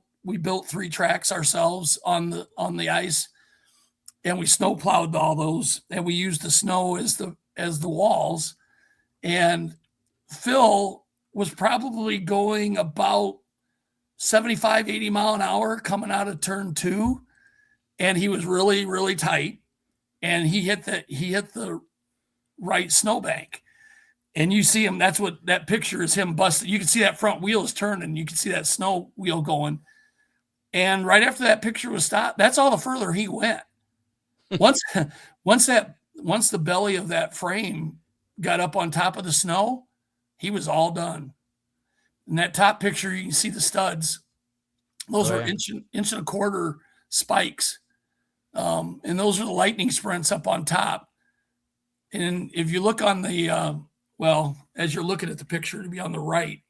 3 tracks ourselves on the ice, and we snow plowed all those, and we used the snow as the walls. And Phil was probably going about 75, 80 mile an hour coming out of turn 2, and he was really, really tight, and he hit the right snowbank. And you see him, that's what that picture is, him busted. You can see that front wheel is turning. You can see that snow wheel going. And right after that picture was stopped, that's all the further he went. Once the belly of that frame got up on top of the snow, he was all done. In that top picture, you can see the studs. Those are inch and a quarter spikes. And those are the lightning sprints up on top. And if you look on the, as you're looking at the picture, to be on the right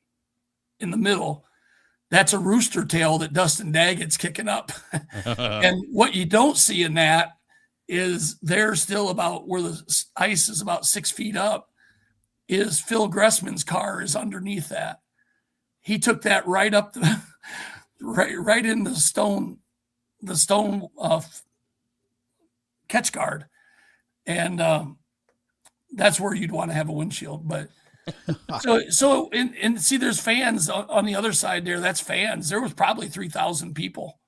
in the middle, that's a rooster tail that Dustin Daggett's kicking up. And what you don't see in that is they're still about where the ice is about 6 feet up, is Phil Gressman's car is underneath that. He took that right up right in the stone catch guard. And that's where you'd want to have a windshield. But so see, there's fans on the other side there. That's fans. There was probably 3,000 people.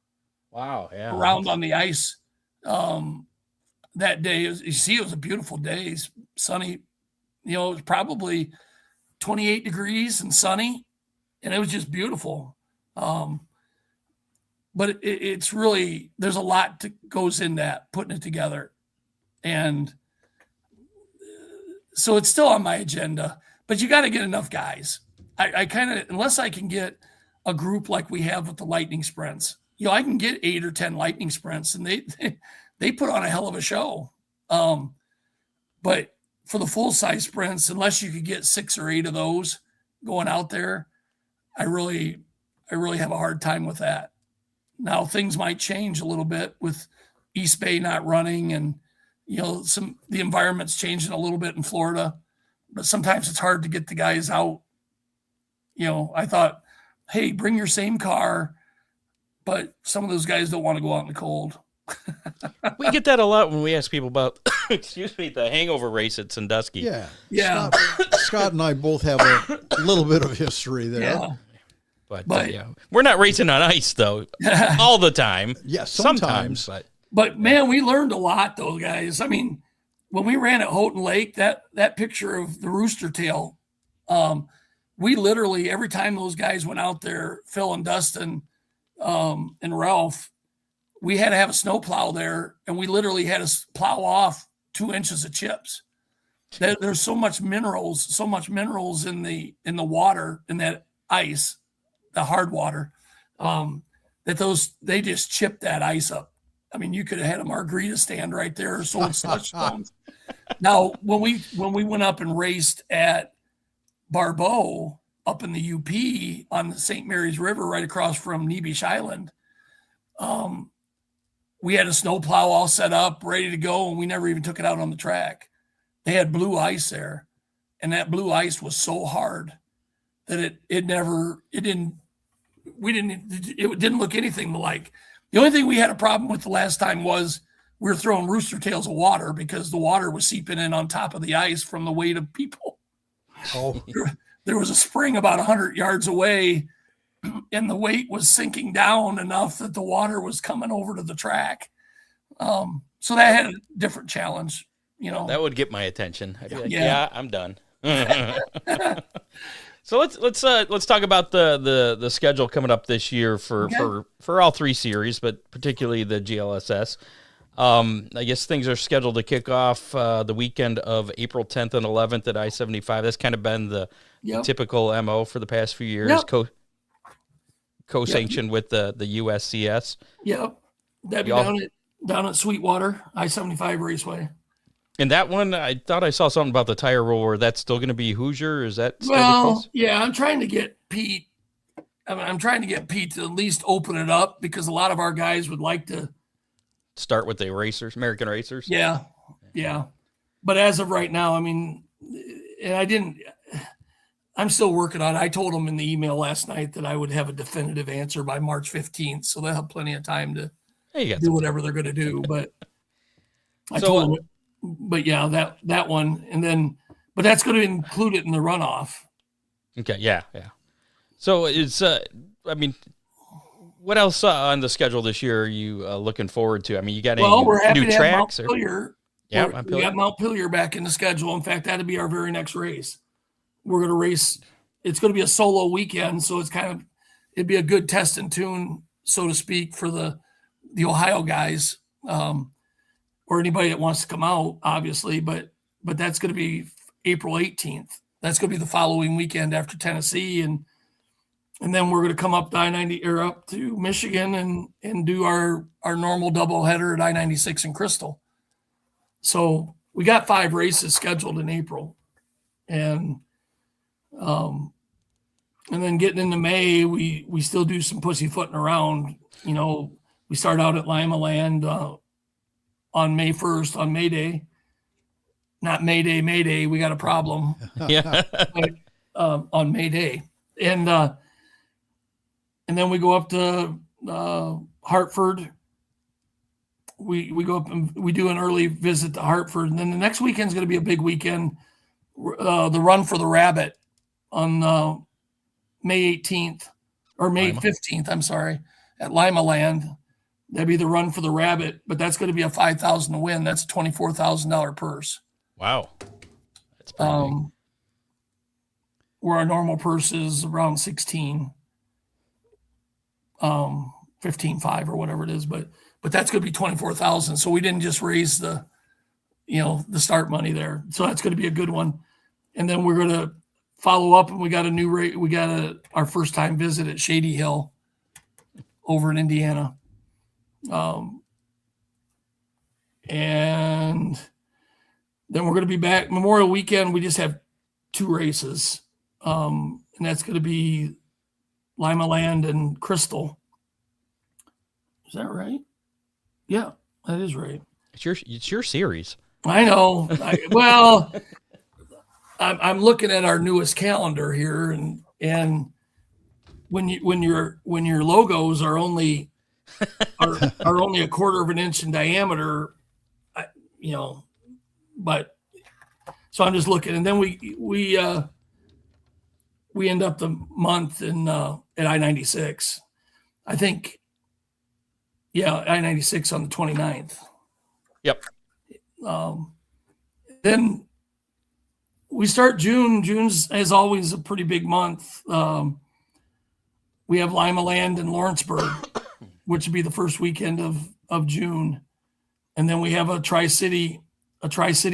Wow. Yeah. Around on the ice that day. It was a beautiful day. It's sunny. It was probably 28 degrees and sunny, and it was just beautiful. But it's really, there's a lot that goes in that, putting it together. And so it's still on my agenda, but you got to get enough guys. I kind of, unless I can get a group like we have with the lightning sprints, I can get 8 or 10 lightning sprints, and they put on a hell of a show. But for the full size sprints, unless you could get 6 or 8 of those going out there, I really have a hard time with that. Now things might change a little bit with East Bay not running, and the environment's changing a little bit in Florida, but sometimes it's hard to get the guys out. I thought, hey, bring your same car, but some of those guys don't want to go out in the cold. We get that a lot when we ask people about, the hangover race at Sandusky. Yeah. Scott and I both have a little bit of history there. Yeah. But we're not racing on ice, though, all the time. Yeah, sometimes. But man, we learned a lot, though, guys. I mean, when we ran at Houghton Lake, that picture of the rooster tail, we literally, every time those guys went out there, Phil and Dustin and Ralph, we had to have a snow plow there, and we literally had to plow off 2 inches of chips. There's so much minerals in the water, in that ice, the hard water, that they just chipped that ice up. I mean, you could have had a margarita stand right there or sold slush stones. Now, when we went up and raced at Barbeau up in the UP on the St. Mary's River, right across from Neebish Island, we had a snow plow all set up, ready to go, and we never even took it out on the track. They had blue ice there, and that blue ice was so hard that it didn't look anything like. The only thing we had a problem with the last time was we were throwing rooster tails of water because the water was seeping in on top of the ice from the weight of people. Oh, There was a spring about 100 yards away, and the weight was sinking down enough that the water was coming over to the track. So that had a different challenge, you know. That would get my attention. I'd be like, Yeah. yeah, I'm done. So let's talk about the schedule coming up this year for all three series, but particularly the GLSS. I guess things are scheduled to kick off the weekend of April 10th and 11th at I-75. That's kind of been the typical MO for the past few years, co-sanctioned with the USCS. Yep. That'd be down at Sweetwater, I-75 Raceway. And that one, I thought I saw something about the tire roll where that's still going to be Hoosier. Is that still the Well, case? yeah, I'm trying to get Pete. I'm trying to get Pete to at least open it up because a lot of our guys would like to Start with the racers, American racers. Yeah. But as of right now, I mean, and I'm still working on it. I told them in the email last night that I would have a definitive answer by March 15th. So they'll have plenty of time to do whatever they're going to do. But I told them, but yeah, that one. And then, but that's going to include it in the runoff. Okay. Yeah. So it's, I mean, what else on the schedule this year are you looking forward to? I mean, you got any we're happy new to tracks? Have Mount Pillier. Yeah, we got Mount Pillier back in the schedule. In fact, that'll be our very next race. We're going to race. It's going to be a solo weekend, so it'd be a good test and tune, so to speak, for the Ohio guys, or anybody that wants to come out, obviously. But that's going to be April 18th. That's going to be the following weekend after Tennessee, and then we're going to come up to I-90 or up to Michigan and do our normal doubleheader at I-96 in Crystal. So we got 5 races scheduled in April, and then getting into May, we still do some pussyfooting around. You know, we start out at Lima Land on May 1st on May Day. Not May Day. We got a problem. Yeah. But, on May Day, and then we go up to Hartford. We go up and we do an early visit to Hartford, and then the next weekend's going to be a big weekend. The Run for the Rabbit on May 18th or May 15th. I'm sorry, at Lima Land. That'd be the Run for the Rabbit, but that's going to be a $5,000 to win. That's a $24,000 purse. Wow, that's pretty big. Where our normal purse is around 16. 15.5 or whatever it is, but that's going to be 24,000. So we didn't just raise the start money there. So that's going to be a good one. And then we're going to follow up, and we got a new rate. We got our first time visit at Shady Hill over in Indiana. And then we're going to be back Memorial Weekend. We just have 2 races. And that's going to be Lima Land and Crystal. Is that right? Yeah, that is right. It's your series. I know. I'm looking at our newest calendar here, and when your logos are only only a quarter of an inch in diameter, but so I'm just looking, and then we end up the month in at I-96. I think, I-96 on the 29th. Yep. Then we start June. June's, as always, a pretty big month. We have Lima Land in Lawrenceburg, which would be the first weekend of June. And then we have a Tri-City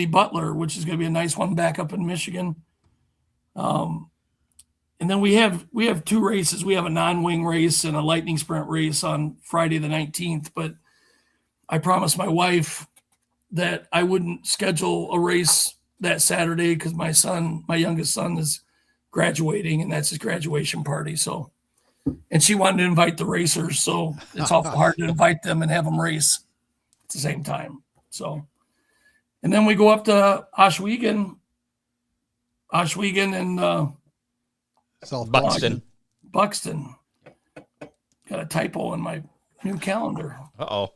Butler, which is going to be a nice one back up in Michigan. And then we have 2 races. We have a non-wing race and a lightning sprint race on Friday the 19th. But I promised my wife that I wouldn't schedule a race that Saturday because my youngest son is graduating, and that's his graduation party. So, and she wanted to invite the racers, so it's awful hard to invite them and have them race at the same time. So, and then we go up to Oswego and South Buxton. Buxton. Got a typo in my new calendar. Uh-oh.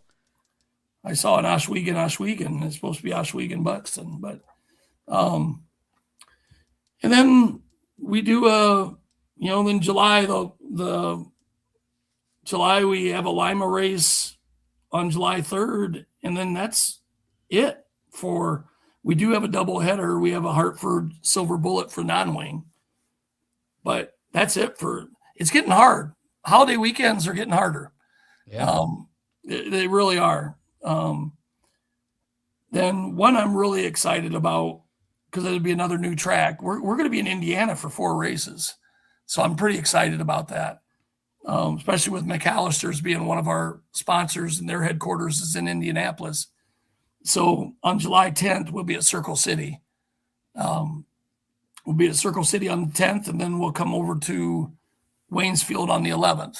I saw an Oswego. It's supposed to be Oswego-Buxton, but and then we do then July the July we have a Lima race on July 3rd, and then that's it for. We do have a double header. We have a Hartford Silver Bullet for non-wing, but that's it for. It's getting hard. Holiday weekends are getting harder. Yeah. They really are. Then one I'm really excited about, because it'll be another new track. We're going to be in Indiana for 4 races. So I'm pretty excited about that, especially with McAllister's being one of our sponsors, and their headquarters is in Indianapolis. So on July 10th, we'll be at Circle City. We'll be at Circle City on the 10th, and then we'll come over to Waynesfield on the 11th.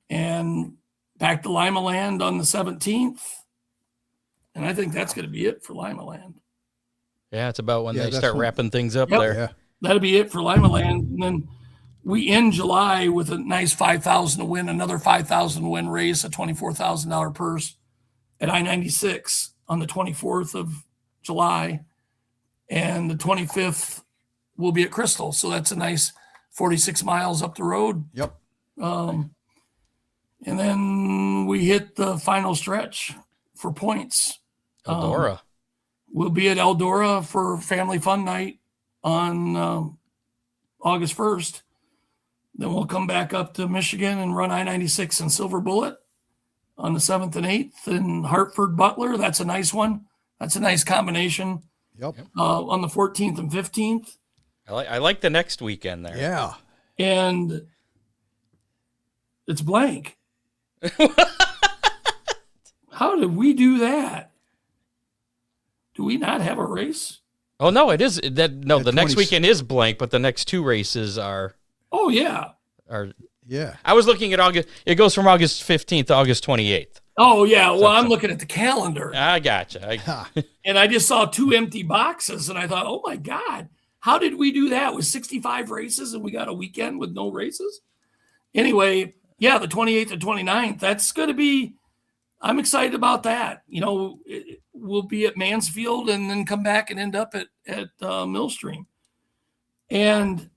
And back to Lima Land on the 17th. And I think that's going to be it for Lima Land. Yeah, it's about when they start wrapping things up there. Yeah. That'll be it for Lima Land. And then we end July with a nice $5,000 to win, another $5,000 to win race, a $24,000 purse at I-96 on the 24th of July. And the 25th will be at Crystal. So that's a nice 46 miles up the road. Yep. And then we hit the final stretch for points. Eldora. We'll be at Eldora for Family Fun Night on August 1st. Then we'll come back up to Michigan and run I-96 and Silver Bullet on the 7th and 8th. And Hartford Butler, that's a nice one. That's a nice combination. Yep. On the 14th and 15th. I like the next weekend there. Yeah. And it's blank. How did we do that? Do we not have a race? Oh no, it is that. No, the next 20 weekend is blank, but the next 2 races are. Oh yeah. Yeah. I was looking at August. It goes from August 15th to August 28th. Oh yeah. Well, I'm looking at the calendar. I gotcha. And I just saw 2 empty boxes, and I thought, oh my God, how did we do that with 65 races and we got a weekend with no races? Anyway, yeah, the 28th and 29th, that's going to be, I'm excited about that. We'll be at Mansfield and then come back and end up at Millstream. And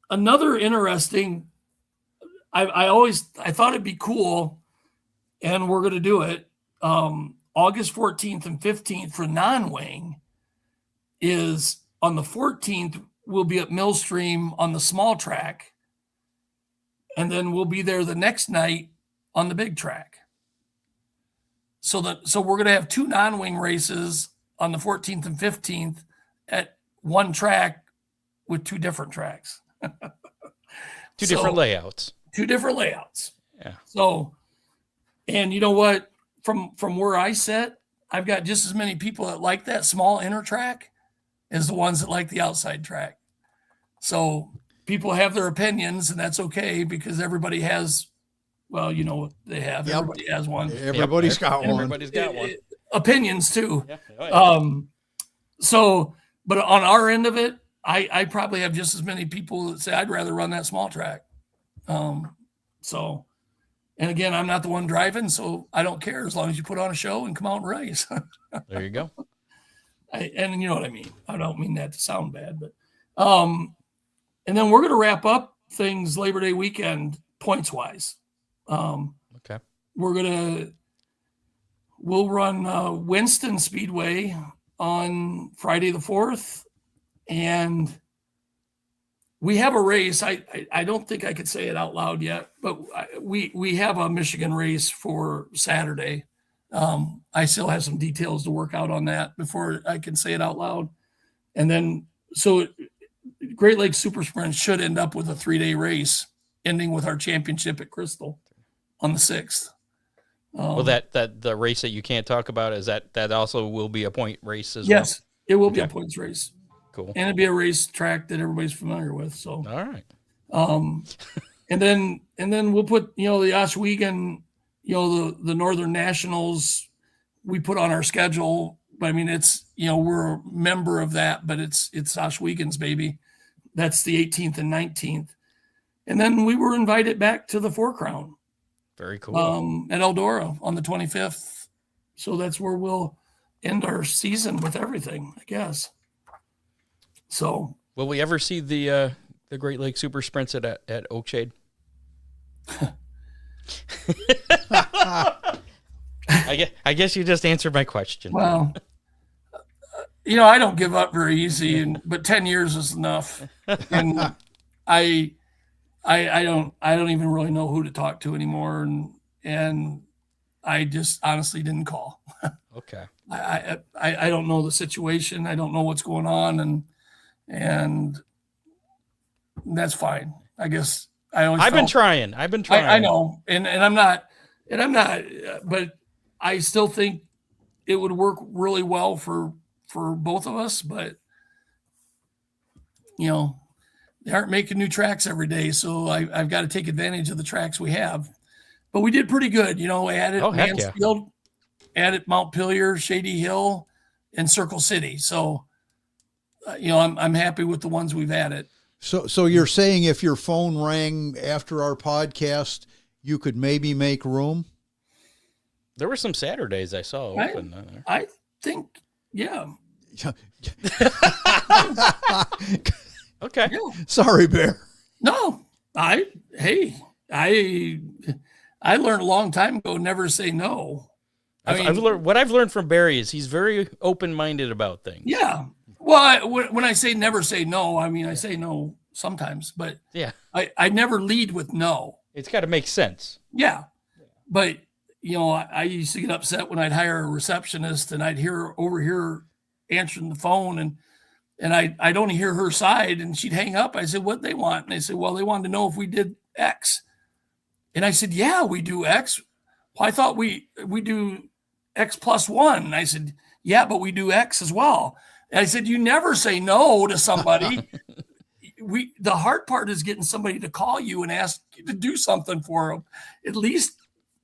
another interesting, I thought it'd be cool, and we're going to do it. August 14th and 15th for non-wing is on the 14th. We'll be at Millstream on the small track, and then we'll be there the next night on the big track. So we're going to have 2 non-wing races on the 14th and 15th at one track with 2 different tracks. Two different layouts. 2 different layouts. Yeah. So, and you know what? From where I sit, I've got just as many people that like that small inner track as the ones that like the outside track. So people have their opinions, and that's okay, because everybody has, well, you know what they have. Yep. Everybody has one. Everybody's got one. Everybody's got one. Opinions too. Yeah. Oh, yeah. But on our end of it, I probably have just as many people that say I'd rather run that small track. And again, I'm not the one driving, so I don't care as long as you put on a show and come out and race. There you go. And you know what I mean. I don't mean that to sound bad, but and then we're going to wrap up things Labor Day weekend points wise. Okay. We'll run Winston Speedway on Friday the 4th, and we have a race. I don't think I could say it out loud yet, but we have a Michigan race for Saturday. I still have some details to work out on that before I can say it out loud. And then, so Great Lakes Super Sprint should end up with a 3-day race, ending with our championship at Crystal on the 6th. Well, that the race that you can't talk about, is that also will be a point race as well? Yes, it will be a points race. Cool. And it'd be a race track that everybody's familiar with. So, all right. And then we'll put, the Oswego, the Northern Nationals we put on our schedule. But I mean, it's, we're a member of that, but it's Oswego's baby. That's the 18th and 19th. And then we were invited back to the 4 Crown. Very cool. At Eldora on the 25th. So that's where we'll end our season with everything, I guess. So will we ever see the Great Lakes Super Sprints at Oakshade? I guess you just answered my question. Well, I don't give up very easy, but 10 years is enough. And I don't even really know who to talk to anymore, and I just honestly didn't call. Okay. I don't know the situation. I don't know what's going on, and that's fine. I guess I've been trying. I know, and I'm not, but I still think it would work really well for both of us. But they aren't making new tracks every day, so I've got to take advantage of the tracks we have. But we did pretty good. We added Mansfield, added Montpelier, Shady Hill, and Circle City. So, I'm happy with the ones we've added. So you're saying if your phone rang after our podcast, you could maybe make room? There were some Saturdays I saw open. I think, yeah. Okay. Yeah. Sorry, Bear. No, I learned a long time ago, never say no. I've learned, what I've learned from Barry is he's very open-minded about things. Yeah. Well, when I say never say no, I say no sometimes, but yeah, I never lead with no. It's got to make sense. Yeah. But, I used to get upset when I'd hire a receptionist and I'd overhear answering the phone and I'd only hear her side and she'd hang up. I said, what they want? And they said, well, they wanted to know if we did X. And I said, yeah, we do X. Well, I thought we do X plus one. And I said, yeah, but we do X as well. And I said, you never say no to somebody. The hard part is getting somebody to call you and ask you to do something for them. At least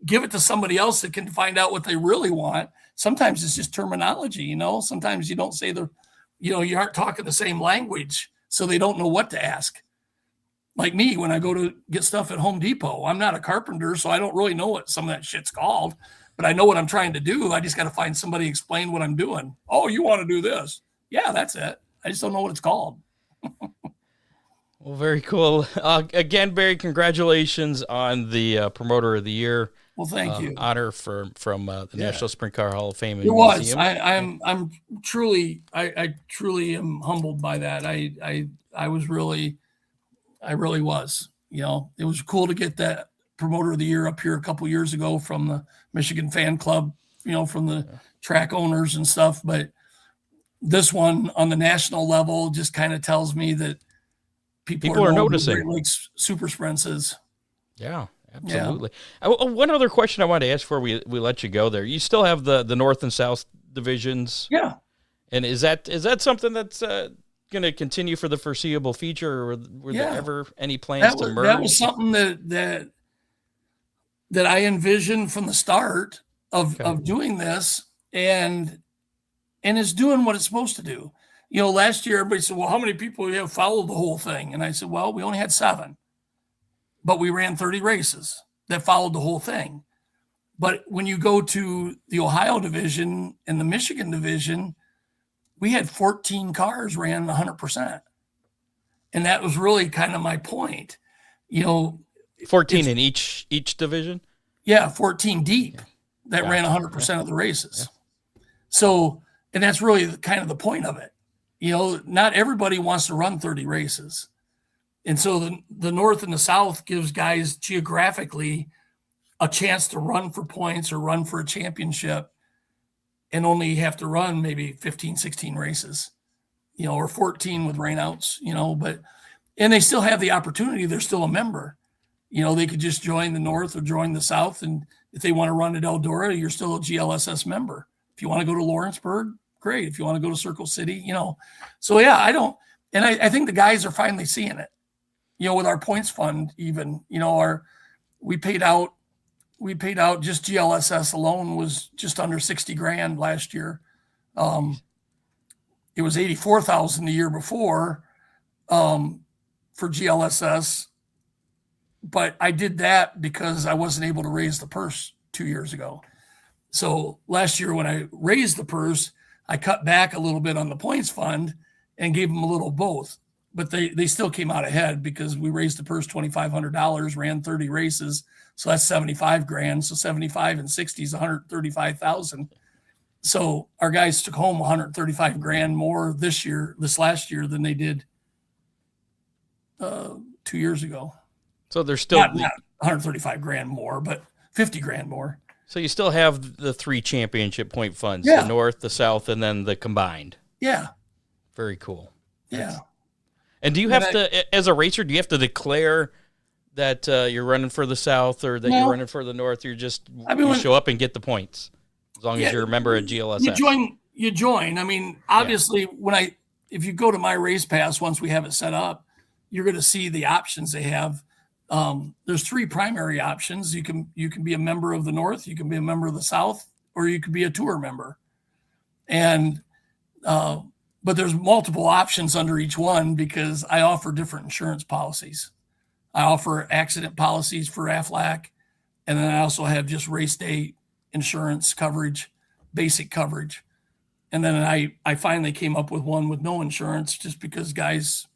give it to somebody else that can find out what they really want. Sometimes it's just terminology, Sometimes you don't say you aren't talking the same language, so they don't know what to ask. Like me, when I go to get stuff at Home Depot, I'm not a carpenter, so I don't really know what some of that shit's called, but I know what I'm trying to do. I just got to find somebody to explain what I'm doing. Oh, you want to do this? Yeah, that's it. I just don't know what it's called. Well, very cool. Again, Barry, congratulations on the Promoter of the Year. Well, thank you. Honor from the National Sprint Car Hall of Fame. It was. I'm truly, I truly am humbled by that. I really was. It was cool to get that Promoter of the Year up here a couple years ago from the Michigan Fan Club, from the track owners and stuff. But this one on the national level just kind of tells me that people are noticing Great Lakes Super Sprints is. Yeah. Absolutely. Yeah. One other question I wanted to ask before we let you go there. You still have the North and South divisions. Yeah. And is that something that's going to continue for the foreseeable future, or were there ever any plans to merge? That was something that I envisioned from the start of doing this, and it's doing what it's supposed to do. Last year everybody said, well, how many people have followed the whole thing? And I said, well, we only had 7. But we ran 30 races that followed the whole thing. But when you go to the Ohio division and the Michigan division, we had 14 cars ran 100%. And that was really kind of my point. 14 in each division? Yeah, 14 deep that ran 100% of the races. Yeah. So, and that's really kind of the point of it. Not everybody wants to run 30 races. And so the North and the South gives guys geographically a chance to run for points or run for a championship and only have to run maybe 15, 16 races, or 14 with rainouts, and they still have the opportunity. They're still a member. They could just join the North or join the South. And if they want to run at Eldora, you're still a GLSS member. If you want to go to Lawrenceburg, great. If you want to go to Circle City, So, yeah, I think the guys are finally seeing it. With our points fund, even, we paid out just GLSS alone was just under 60 grand last year. It was 84,000 the year before for GLSS. but I did that because I wasn't able to raise the purse 2 years ago. So last year when I raised the purse, I cut back a little bit on the points fund and gave them a little both. But they still came out ahead because we raised the purse $2,500, ran 30 races. So that's 75 grand. So 75 and 60 is 135,000. So our guys took home 135 grand more this last year than they did 2 years ago. So there's still not 135 grand more, but 50 grand more. So you still have the 3 championship point funds, Yeah. the North, the South, and then the combined. Yeah. Very cool. Yeah. And do you have to, as a racer, do you have to declare that you're running for the South or that you're running for the North? You're just, you show up and get the points as long as you're a member of GLSS. You join. I mean, obviously, if you go to my race pass, once we have it set up, you're going to see the options they have. There's 3 primary options. You can be a member of the North, you can be a member of the South, or you could be a tour member. And but there's multiple options under each one because I offer different insurance policies. I offer accident policies for AFLAC, and then I also have just race day insurance coverage, basic coverage. And then I finally came up with one with no insurance just because guys,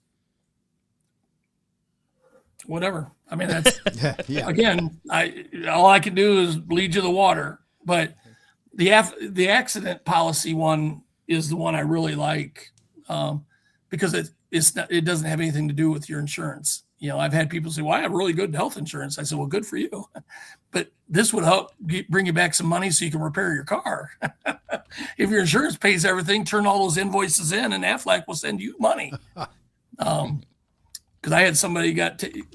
whatever. I mean, that's again, all I can do is lead you to the water. But the accident policy one is the one I really like because it doesn't have anything to do with your insurance. You know, I've had people say, "Well, I have really good health insurance." I said, "Well, good for you, but this would help bring you back some money so you can repair your car. If your insurance pays everything, turn all those invoices in, and AFLAC will send you money." Because I had somebody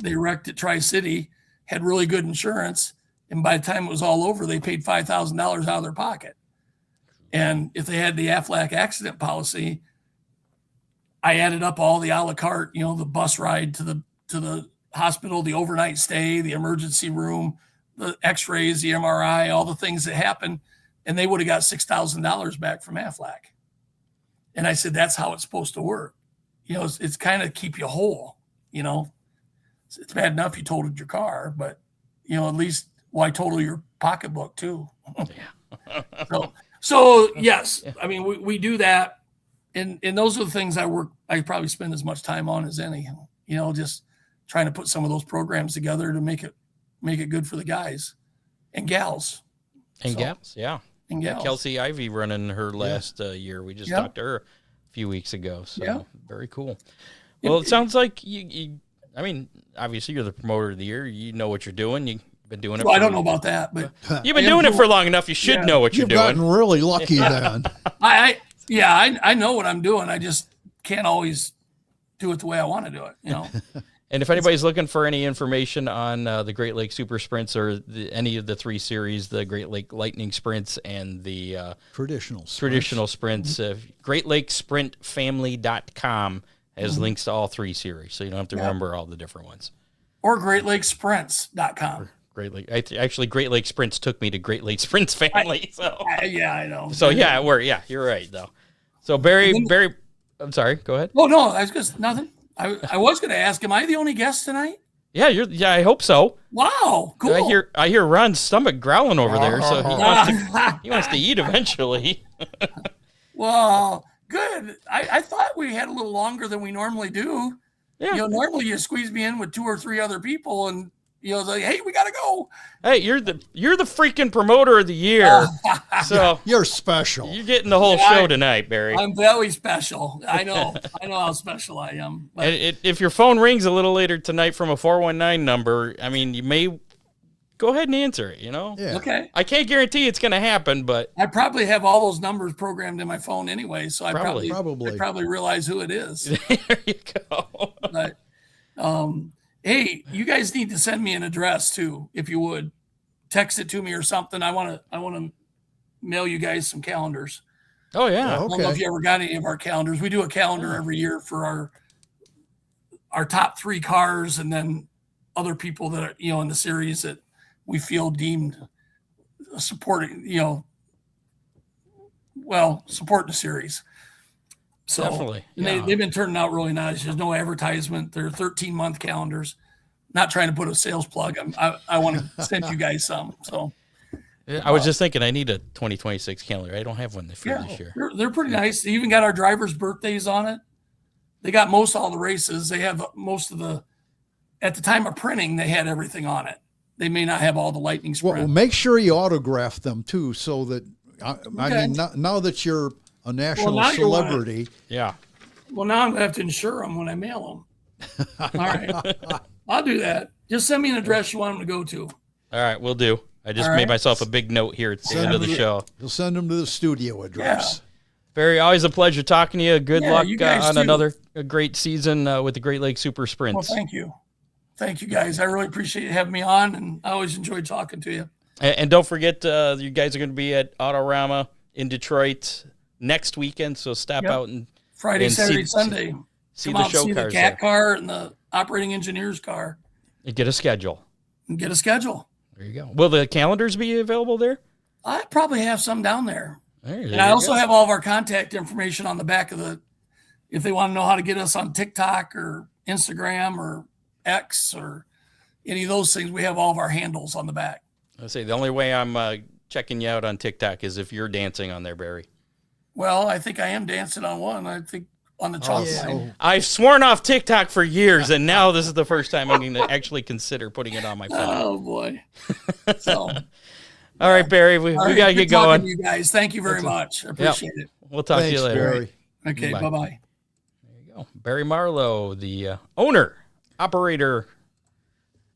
they wrecked at Tri-City, had really good insurance, and by the time it was all over, they paid $5,000 out of their pocket. And if they had the AFLAC accident policy, I added up all the a la carte, you know, the bus ride to the hospital, the overnight stay, the emergency room, the x-rays, the MRI, all the things that happen, and they would have got $6,000 back from AFLAC. And I said, that's how it's supposed to work. You know, it's kind of keep you whole. You know, it's bad enough you totaled your car, but you know, at least why total your pocketbook too? So yes, I mean we do that, and those are the things I probably spend as much time on as any. You know, just trying to put some of those programs together to make it good for the guys and gals. And gals, yeah. And gals. Kelsey Ivy running her last year. We just talked to her a few weeks ago. So very cool. Well, it sounds like you I mean, obviously you're the promoter of the year. You know what you're doing. You've been doing it. Well, I don't know about that, but you've been doing it for long enough. You should know what you're doing. You've gotten really lucky then. I know what I'm doing. I just can't always do it the way I want to do it, you know. And if anybody's looking for any information on the Great Lake Super Sprints or any of the 3 series, the Great Lake Lightning Sprints and the traditional sprints, GreatLakesSprintFamily.com has links to all 3 series, so you don't have to remember all the different ones. Or GreatLakesSprints.com. Great Lake. Actually, Great Lake Sprints took me to Great Lake Sprints Family. I know. So you're right though. So Barry, I'm sorry. Go ahead. Oh no, I was just nothing. I was going to ask, am I the only guest tonight? Yeah, I hope so. Wow, cool. I hear Ron's stomach growling over there, so he wants to eat eventually. Well, good. I thought we had a little longer than we normally do. Yeah. You know, normally you squeeze me in with 2 or 3 other people, and you know, it's like, hey, we gotta go. Hey, you're the freaking promoter of the year. So you're special. You're getting the whole show tonight, Barry. I'm very special. I know how special I am. But and if your phone rings a little later tonight from a 419 number, I mean, you may go ahead and answer it, you know? Yeah. Okay. I can't guarantee it's going to happen, but I probably have all those numbers programmed in my phone anyway, so I probably realize who it is. There you go. But hey, you guys need to send me an address too, if you would. Text it to me or something. I want to mail you guys some calendars. Oh yeah. I don't know if you ever got any of our calendars. We do a calendar every year for our top 3 cars, and then other people that are, you know, in the series that we feel deemed supporting, you know, support the series. So definitely. And they've been turning out really nice. There's no advertisement. They're 13-month calendars. not trying to put a sales plug. I want to send you guys some. So I was just thinking I need a 2026 calendar. I don't have one this year. They're pretty nice. They even got our drivers' birthdays on it. They got most all the races. They have most of the, at the time of printing, they had everything on it. They may not have all the lightning sprint. Well, make sure you autograph them too, so that I mean, now that you're a national celebrity, yeah. Well, now I'm gonna have to insure them when I mail them. All right, I'll do that. Just send me an address you want them to go to. All right, we'll do. I just made myself a big note here at the end of the show. You'll send them to the studio address. Yeah. Barry, always a pleasure talking to you. Good luck on too. a great season with the Great Lakes Super Sprints. Well, thank you. Thank you, guys. I really appreciate you having me on, and I always enjoy talking to you. And don't forget, you guys are going to be at Autorama in Detroit next weekend, so stop out and Friday, Saturday, Sunday. See Come the out show see cars the cat car and the operating engineer's car. And get a schedule. And get a schedule. There you go. Will the calendars be available there? I probably have some down there. There And I also have all of our contact information on the back of the, if they want to know how to get us on TikTok or Instagram or X or any of those things, we have all of our handles on the back. I say the only way I'm checking you out on TikTok is if you're dancing on there, Barry. Well, I think I am dancing on one. I think on the chalk line. I've sworn off TikTok for years, and now this is the first time I'm going to actually consider putting it on my phone. Oh boy! So, all right, Barry, we got to get going. You guys, thank you very much. I appreciate it. We'll talk to you later. Barry. Okay, bye bye. There you go, Barry Marlow, the owner, operator,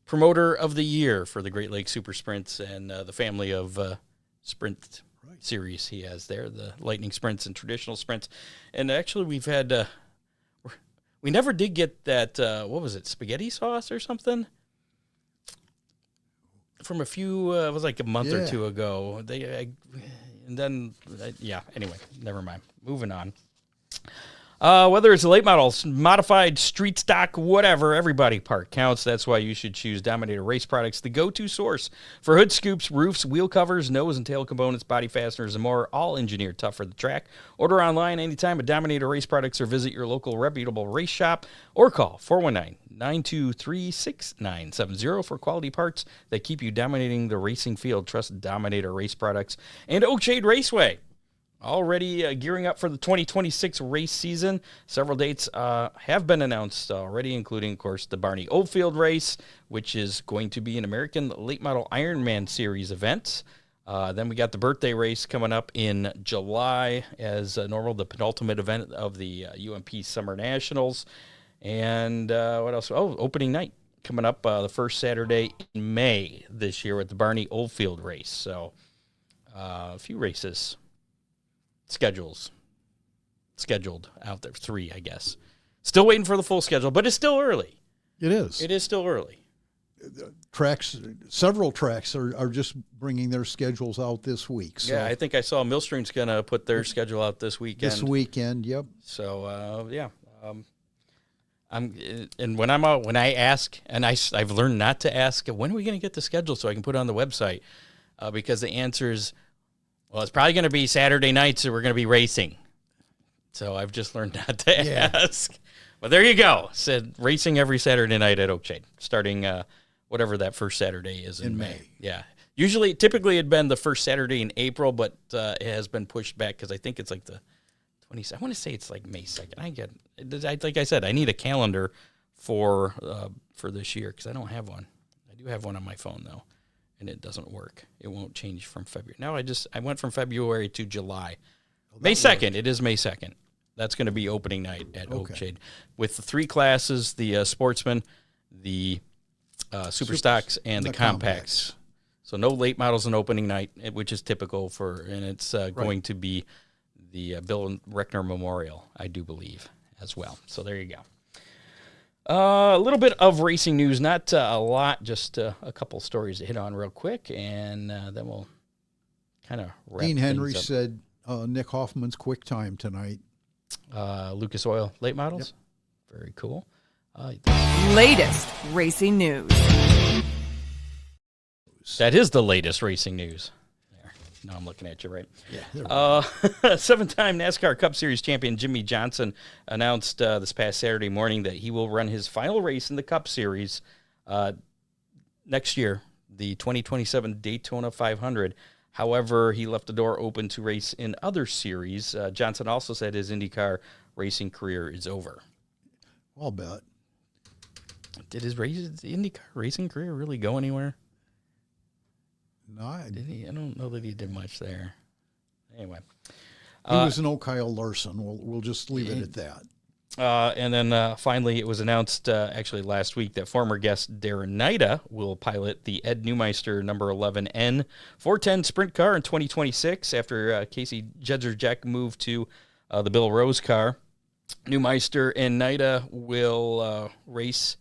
promoter of the year for the Great Lakes Super Sprints and the family of sprint series he has there, the lightning sprints and traditional sprints. And actually we've had, we never did get that, what was it, spaghetti sauce or something? From a few, it was like a month or two ago. Anyway, never mind. Moving on. Whether it's a late model, modified, street stock, whatever, everybody part counts. That's why you should choose Dominator Race Products, the go-to source for hood scoops, roofs, wheel covers, nose and tail components, body fasteners, and more, all engineered tough for the track. Order online anytime at Dominator Race Products or visit your local reputable race shop or call 419-923-6970 for quality parts that keep you dominating the racing field. Trust Dominator Race Products and Oakshade Raceway. Already gearing up for the 2026 race season. Several dates have been announced already, including, of course, the Barney Oldfield race, which is going to be an American Late Model Ironman Series event. Then we got the birthday race coming up in July as normal, the penultimate event of the UMP Summer Nationals. And what else? Oh, opening night coming up the first Saturday in May this year at the Barney Oldfield race. So a few races. Scheduled out there. 3, I guess. Still waiting for the full schedule, but it's still early. It is. It is still early. Several tracks are just bringing their schedules out this week. So. Yeah, I think I saw Millstream's going to put their schedule out this weekend. This weekend, yep. So, and when I'm out, when I ask, and I've learned not to ask, when are we going to get the schedule so I can put it on the website? Because the answer is, well, it's probably going to be Saturday night, so we're going to be racing. So I've just learned not to ask. But there you go. Said racing every Saturday night at Oakshade, starting whatever that first Saturday is in May. Yeah. Typically it'd been the first Saturday in April, but it has been pushed back because I think it's like the 20th. I want to say it's like May 2nd. Like I said, I need a calendar for this year because I don't have one. I do have one on my phone, though. And it doesn't work. It won't change from February. Now I went from February to July. May 2nd. It is May 2nd. That's going to be opening night at Oakshade with the 3 classes, the Sportsman, the Super Stocks, and the Compacts. So no late models on opening night, which is typical and it's going to be the Bill Reckner Memorial, I do believe, as well. So there you go. A little bit of racing news, not a lot, just a couple stories to hit on real quick, and then we'll kind of wrap Dean Henry things up. said Nick Hoffman's quick time tonight. Lucas Oil late models. Yep. Very cool. Latest racing news. That is the latest racing news. No, I'm looking at you, right? Yeah. 7-time NASCAR Cup Series champion Jimmy Johnson announced this past Saturday morning that he will run his final race in the Cup Series next year, the 2027 Daytona 500. However, he left the door open to race in other series. Johnson also said his IndyCar racing career is over. I'll bet. Did his IndyCar racing career really go anywhere? No, Did he? I don't know that he did much there. Anyway. He was no Kyle Larson. We'll just leave it at that. And then finally, it was announced actually last week that former guest Darren Nida will pilot the Ed Neumeister number 11N 410 sprint car in 2026 after Casey Jedrzejek moved to the Bill Rose car. Neumeister and Nida will race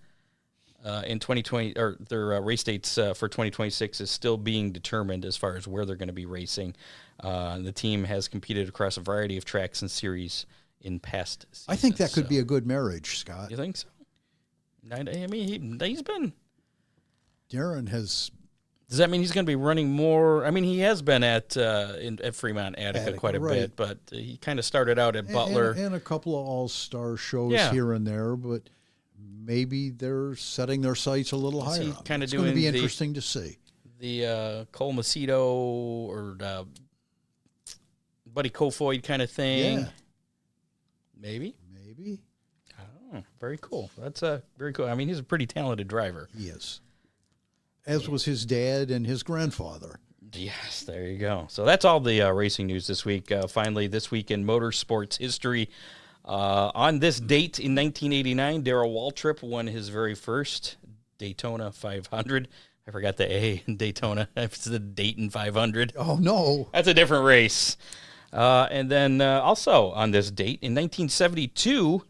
in 2020, or their race dates for 2026 is still being determined as far as where they're going to be racing. The team has competed across a variety of tracks and series in past seasons. I think that could be a good marriage, Scott. You think so? I mean, he's been... Darren has... Does that mean he's going to be running more? I mean, he has been at Fremont Attica quite a bit, but he kind of started out at Butler. And a couple of all-star shows here and there, but maybe they're setting their sights a little higher. It's going to be interesting to see. The Cole Macedo or Buddy Kofoid kind of thing. Yeah. Maybe. Oh, very cool. That's very cool. I mean, he's a pretty talented driver. He is. As was his dad and his grandfather. Yes, there you go. So that's all the racing news this week. Finally, this week in motorsports history. On this date in 1989, Darrell Waltrip won his very first Daytona 500. I forgot the A in Daytona. It's the Dayton 500. Oh, no. That's a different race. And then also on this date, in 1972,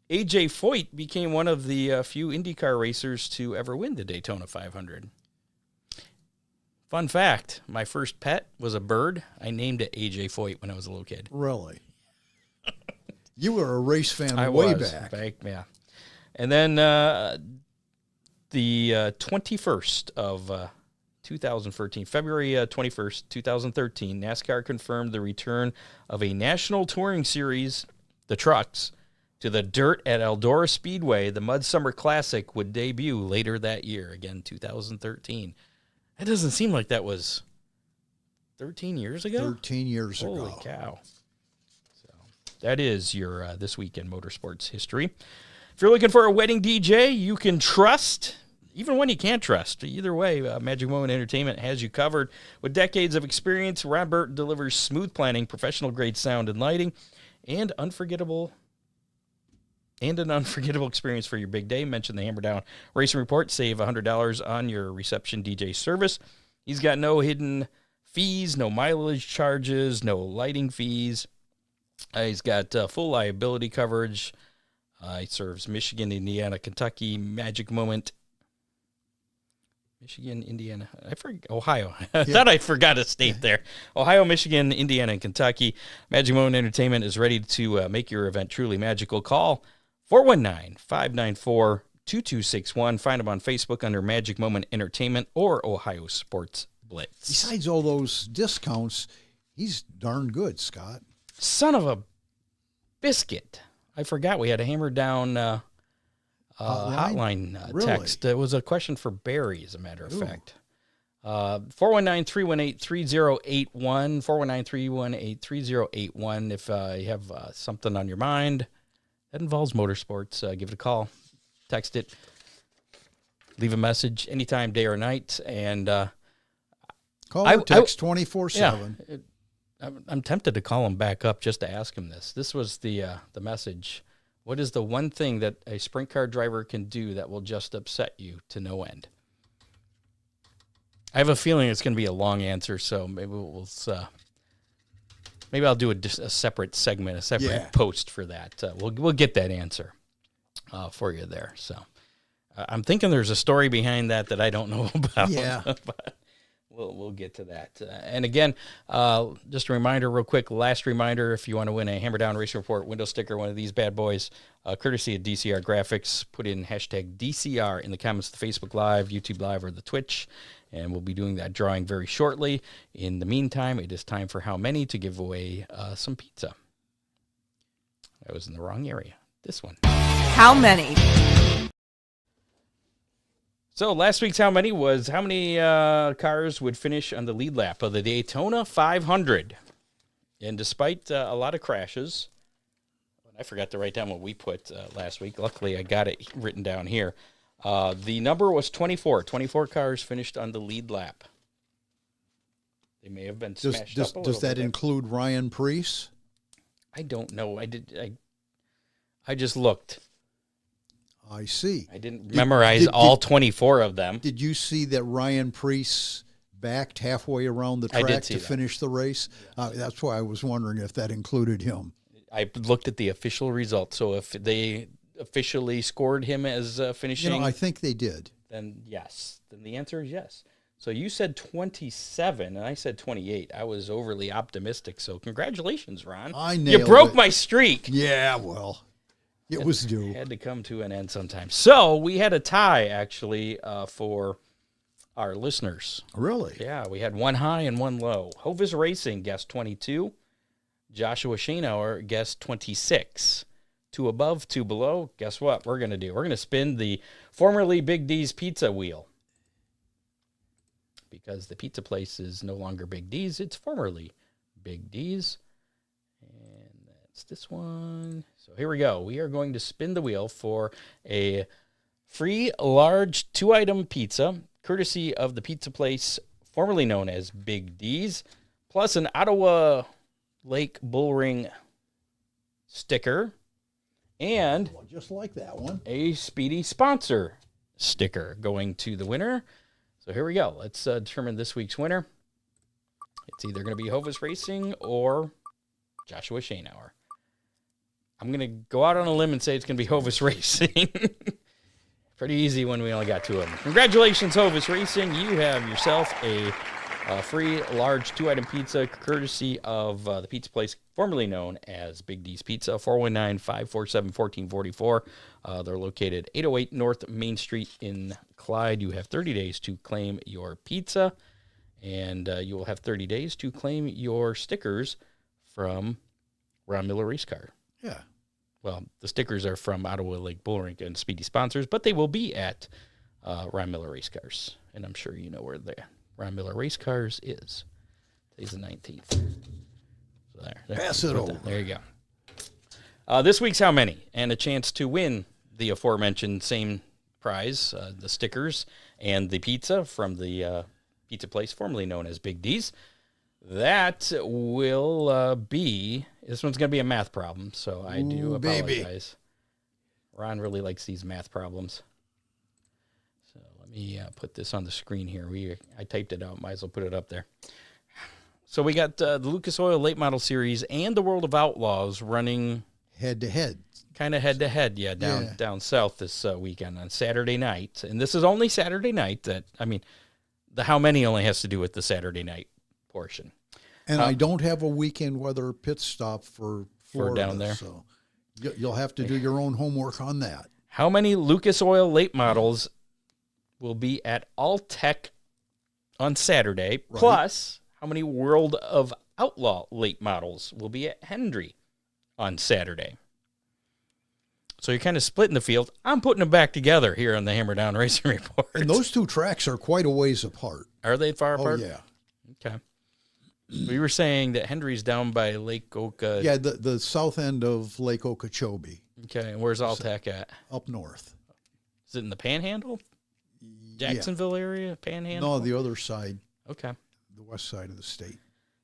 A.J. Foyt became one of the few IndyCar racers to ever win the Daytona 500. Fun fact, my first pet was a bird. I named it A.J. Foyt when I was a little kid. Really? You were a race fan back. Yeah. And then the 21st of 2013, February 21st, 2013, NASCAR confirmed the return of a national touring series, the Trucks, to the dirt at Eldora Speedway. The Mud Summer Classic would debut later that year, again, 2013. That doesn't seem like that was 13 years ago? 13 years ago. Holy cow. So that is your This Week in Motorsports history. If you're looking for a wedding DJ you can trust, even when you can't trust, either way, Magic Moment Entertainment has you covered. With decades of experience, Robert delivers smooth planning, professional-grade sound and lighting, and an unforgettable experience for your big day. Mention the Hammer Down Racing Report. Save $100 on your reception DJ service. He's got no hidden fees, no mileage charges, no lighting fees. He's got full liability coverage. He serves Michigan, Indiana, Kentucky, Magic Moment. Michigan, Indiana, Ohio. I thought I forgot a state there. Ohio, Michigan, Indiana, and Kentucky. Magic Moment Entertainment is ready to make your event truly magical. Call 419-594-2261. Find him on Facebook under Magic Moment Entertainment or Ohio Sports Blitz. Besides all those discounts, he's darn good, Scott. Son of a biscuit. I forgot we had a Hammer Down hotline really? text. It was a question for Barry, as a matter of fact. 419-318-3081. 419-318-3081. If you have something on your mind that involves motorsports, give it a call. Text it. Leave a message anytime, day or night. And call or text 24/7. Yeah, I'm tempted to call him back up just to ask him this. This was the message. What is the one thing that a sprint car driver can do that will just upset you to no end? I have a feeling it's going to be a long answer, so maybe maybe I'll do a separate segment, a separate post for that. We'll get that answer for you there. So I'm thinking there's a story behind that I don't know about. Yeah. But we'll get to that. And again, just a reminder real quick, last reminder, if you want to win a Hammer Down Racing Report window sticker, one of these bad boys, courtesy of DCR Graphics, put in hashtag DCR in the comments of the Facebook Live, YouTube Live, or the Twitch, and we'll be doing that drawing very shortly. In the meantime, it is time for How Many to give away some pizza. I was in the wrong area. This one. How many? So last week's how many cars would finish on the lead lap of the Daytona 500? And despite a lot of crashes, I forgot to write down what we put last week. Luckily, I got it written down here. The number was 24. 24 cars finished on the lead lap. They may have been smashed up a little Does that bit. include Ryan Preece? I don't know. I just looked. I see. I didn't memorize all 24 of them. Did you see that Ryan Preece backed halfway around the track to finish the race? That's why I was wondering if that included him. I looked at the official results. So if they officially scored him as finishing, I think they did. Then yes. Then the answer is yes. So you said 27, and I said 28. I was overly optimistic. So congratulations, Ron. I nailed You broke it. my streak. Yeah, well, it was due. Had to come to an end sometime. So we had a tie, actually, for our listeners. Really? Yeah, we had one high and one low. Hovis Racing guessed 22. Joshua Schoenauer guessed 26. Two above, two below. Guess what we're going to do? We're going to spin the formerly Big D's Pizza wheel. Because the pizza place is no longer Big D's. It's formerly Big D's. And that's this one. So here we go. We are going to spin the wheel for a free large 2-item pizza, courtesy of the pizza place formerly known as Big D's, plus an Ottawa Lake Bullring sticker, and Just like that one. a Speedy sponsor sticker going to the winner. So here we go. Let's determine this week's winner. It's either going to be Hovis Racing or Joshua Schoenauer. I'm going to go out on a limb and say it's going to be Hovis Racing. Pretty easy when we only got two of them. Congratulations, Hovis Racing. You have yourself a free large 2-item pizza courtesy of the pizza place formerly known as Big D's Pizza, 419-547-1444. They're located 808 North Main Street in Clyde. You have 30 days to claim your pizza, and you will have 30 days to claim your stickers from Ron Miller Race Car. Yeah. Well, the stickers are from Ottawa Lake Bullring and Speedy sponsors, but they will be at Ron Miller Race Cars, and I'm sure you know where the Ron Miller Race Cars is. Today's the 19th. So there. Pass it over. There you go. This week's how many? And a chance to win the aforementioned same prize, the stickers and the pizza from the pizza place formerly known as Big D's. That will be, this one's going to be a math problem, so I do apologize. Ron really likes these math problems. So let me put this on the screen here. I typed it out, might as well put it up there. So we got the Lucas Oil Late Model Series and the World of Outlaws running Head-to-head. kind of head-to-head, down south this weekend on Saturday night. And this is only Saturday night. The how many only has to do with the Saturday night portion. And I don't have a weekend weather pit stop for Florida, down there. So you'll have to do your own homework on that. How many Lucas Oil late models will be at Alltech on Saturday? Right. Plus, how many World of Outlaw late models will be at Hendry on Saturday? So you're kind of splitting the field. I'm putting them back together here on the Hammer Down Racing Report. And those two tracks are quite a ways apart. Are they far apart? Oh, yeah. Okay. We were saying that Hendry's down by Lake Oka. Yeah, the south end of Lake Okeechobee. Okay, and where's Alltech at? Up north. Is it in the Panhandle? Jacksonville area? Panhandle? No, the other side, Okay. the west side of the state.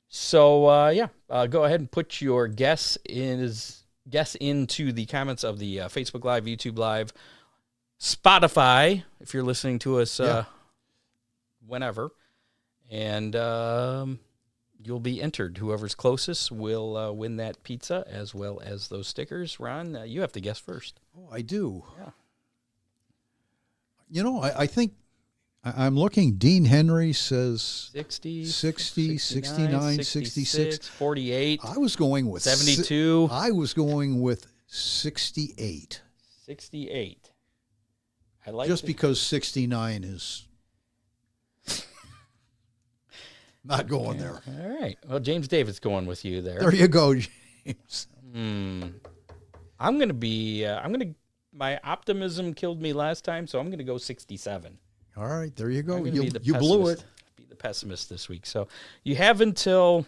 So, go ahead and put your guess into the comments of the Facebook Live, YouTube Live, Spotify, if you're listening to us whenever. And you'll be entered. Whoever's closest will win that pizza as well as those stickers. Ron, you have to guess first. Oh, I do. Yeah. You know, I think I'm looking. Dean Henry says 60, 69, 66. 48. I was going with 72. I was going with 68. 68. I like Just the- because 69 is not going there. All right. Well, James David's going with you there. There you go, James. My optimism killed me last time, so I'm going to go 67. All right, there you go. I'm gonna be the You blew it. pessimist- Be the pessimist this week. So you have until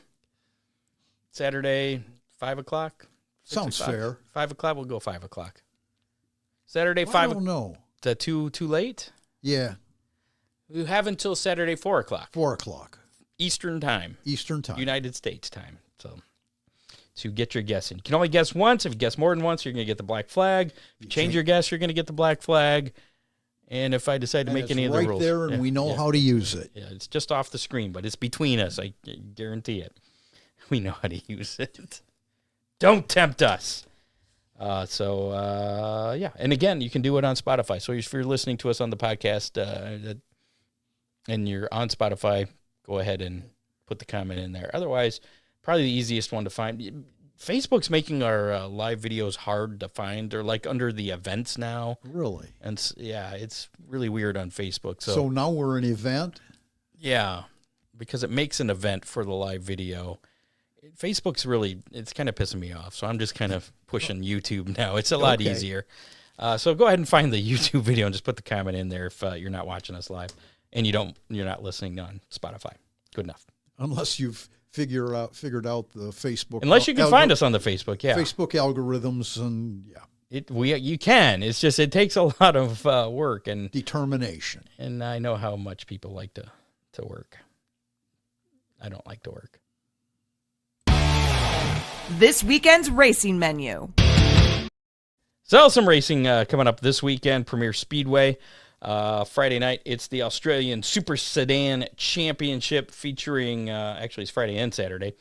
Saturday, 5 o'clock. 6 Sounds o'clock? fair. 5 o'clock. We'll go 5 o'clock. Saturday, I 5 don't know. Is that too late? Yeah, You have until Saturday, 4 o'clock 4 o'clock Eastern time, Eastern time. United States time. So to get your guess in. You can only guess once. If you guess more than once, you're going to get the black flag. If you change your guess, you're going to get the black flag. And if I decide to And make it's any of the right rules. there, and Yeah, we know yeah. how to use it. Yeah, it's just off the screen, but it's between us. I guarantee it. We know how to use it. Don't tempt us. Yeah. And again, you can do it on Spotify. So if you're listening to us on the podcast and you're on Spotify, go ahead and put the comment in there. Otherwise, probably the easiest one to find. Facebook's making our live videos hard to find. They're like under the events now. Really? And yeah, it's really weird on Facebook. So now we're an event? Yeah, because it makes an event for the live video. Facebook's really, it's kind of pissing me off. So I'm just kind of pushing YouTube now. It's a lot easier. So go ahead and find the YouTube video and just put the comment in there if you're not watching us live and you're not listening on Spotify. Good enough. Unless you've figured out the Facebook. Unless you can find us on the Facebook, yeah. Facebook algorithms and You can. It's just it takes a lot of work and determination. And I know how much people like to work. I don't like to work. This weekend's racing menu. So some racing coming up this weekend. Premier Speedway. Friday night, it's the Australian Super Sedan Championship featuring, actually it's Friday and Saturday.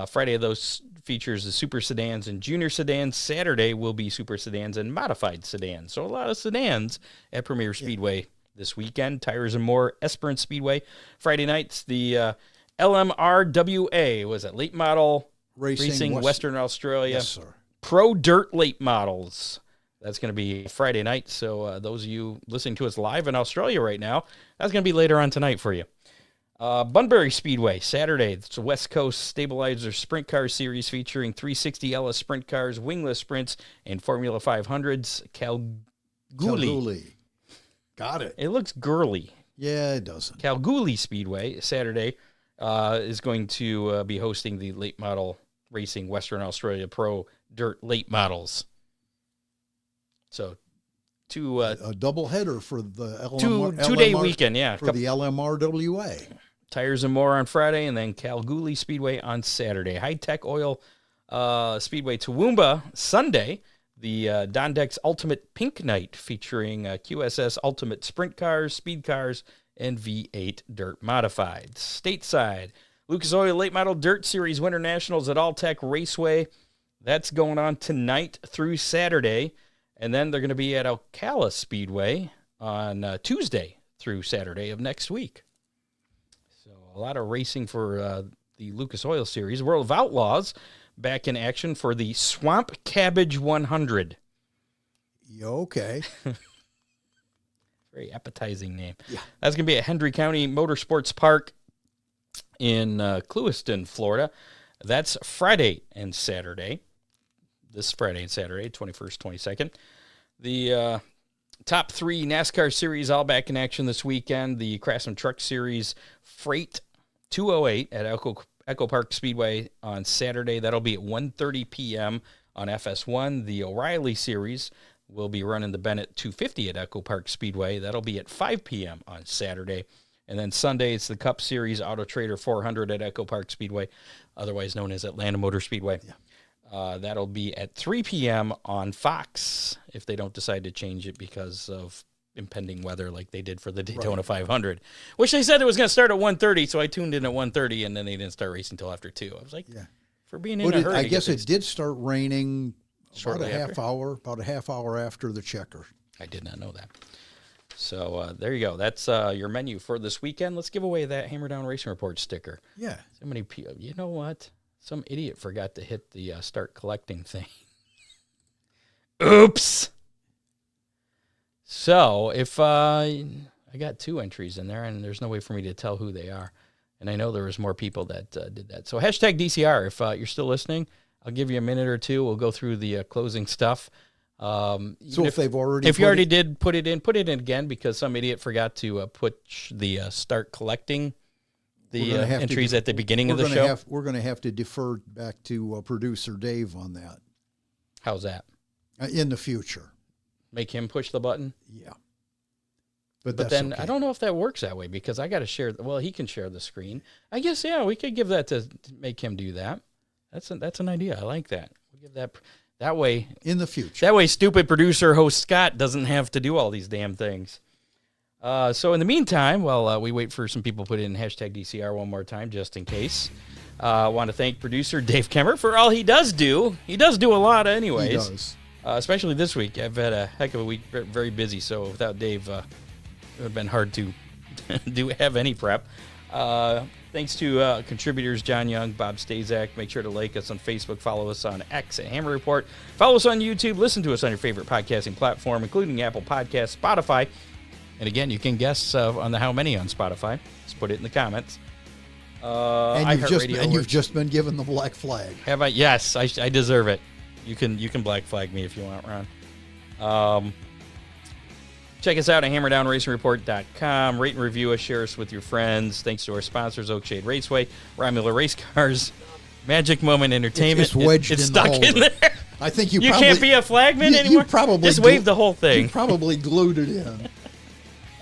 Friday of those features the Super Sedans and Junior Sedans. Saturday will be Super Sedans and Modified Sedans. So a lot of sedans at Premier Speedway this weekend. Tires and More, Esperance Speedway. Friday nights, the LMRWA, was it Late Model Racing Western Australia. Yes, sir. Pro Dirt Late Models. That's going to be Friday night. So those of you listening to us live in Australia right now, that's going to be later on tonight for you. Bunbury Speedway, Saturday. It's a West Coast Stabilizer Sprint Car Series featuring 360 LS Sprint Cars, wingless sprints, and Formula 500s. Kalgoorlie. Got it. It looks girly. Yeah, it doesn't. Kalgoorlie Speedway, Saturday, is going to be hosting the Late Model Racing Western Australia Pro Dirt Late Models. So, a double header for the two-day weekend, yeah. For the LMRWA. Tires and More on Friday, and then Kalgoorlie Speedway on Saturday. High Tech Oil Speedway Toowoomba Sunday. The Dondex Ultimate Pink Night featuring QSS Ultimate Sprint Cars, Speed Cars, and V8 Dirt Modifieds. Stateside, Lucas Oil Late Model Dirt Series Winter Nationals at All Tech Raceway. That's going on tonight through Saturday. And then they're going to be at Ocala Speedway on Tuesday through Saturday of next week. So a lot of racing for the Lucas Oil Series. World of Outlaws back in action for the Swamp Cabbage 100. Okay. Very appetizing name. Yeah. That's going to be at Hendry County Motorsports Park in Clewiston, Florida. That's Friday and Saturday. This Friday and Saturday, 21st, 22nd. The top three NASCAR series all back in action this weekend. The Craftsman Truck Series Freight 208 at Echo Park Speedway on Saturday. That'll be at 1:30 p.m. on FS1. The O'Reilly Series will be running the Bennett 250 at Echo Park Speedway. That'll be at 5 p.m. on Saturday. And then Sunday, it's the Cup Series Auto Trader 400 at Echo Park Speedway, otherwise known as Atlanta Motor Speedway. Yeah. That'll be at 3 p.m. on Fox if they don't decide to change it because of impending weather like they did for the Daytona 500, which they said it was going to start at 1:30, so I tuned in at 1:30, and then they didn't start racing until after 2. I was like, for being in a hurry. I guess it did start raining about a half hour after the checker. I did not know that. So there you go. That's your menu for this weekend. Let's give away that Hammer Down Racing Report sticker. Yeah. So many people. You know what? Some idiot forgot to hit the start collecting thing. Oops. So if I got 2 entries in there, and there's no way for me to tell who they are, and I know there was more people that did that. So hashtag DCR. If you're still listening, I'll give you a minute or two. We'll go through the closing stuff. So if they've already, if you already did put it in again, because some idiot forgot to put the start collecting the entries at the beginning of the show. We're going to have to defer back to producer Dave on that. How's that? In the future. Make him push the button? Yeah. But that's then okay. I don't know if that works that way, because I got to share. Well, he can share the screen. I guess, yeah, we could give that to make him do that. That's an idea. I like that. We'll give that way. In the future. That way, stupid producer host Scott doesn't have to do all these damn things. So in the meantime, while we wait for some people to put in hashtag DCR one more time, just in case, I want to thank producer Dave Kemmer for all he does do. He does do a lot anyways. He does. Especially this week. I've had a heck of a week, very busy, so without Dave, it would have been hard to have any prep. Thanks to contributors John Young, Bob Stazak. Make sure to like us on Facebook, follow us on X at Hammer Report, follow us on YouTube, listen to us on your favorite podcasting platform, including Apple Podcasts, Spotify. And again, you can guess on the how many on Spotify. Just put it in the comments. And you've just been given the black flag. Have I? Yes, I deserve it. You can black flag me if you want, Ron. Check us out at HammerdownRacingReport.com. Rate and review us. Share us with your friends. Thanks to our sponsors, Oakshade Raceway, Ryan Miller Race Cars, Magic Moment Entertainment. It's wedged it's in the stuck holder. in there. I think you can't be a flagman anymore? You probably just wave the whole thing. You probably glued it in.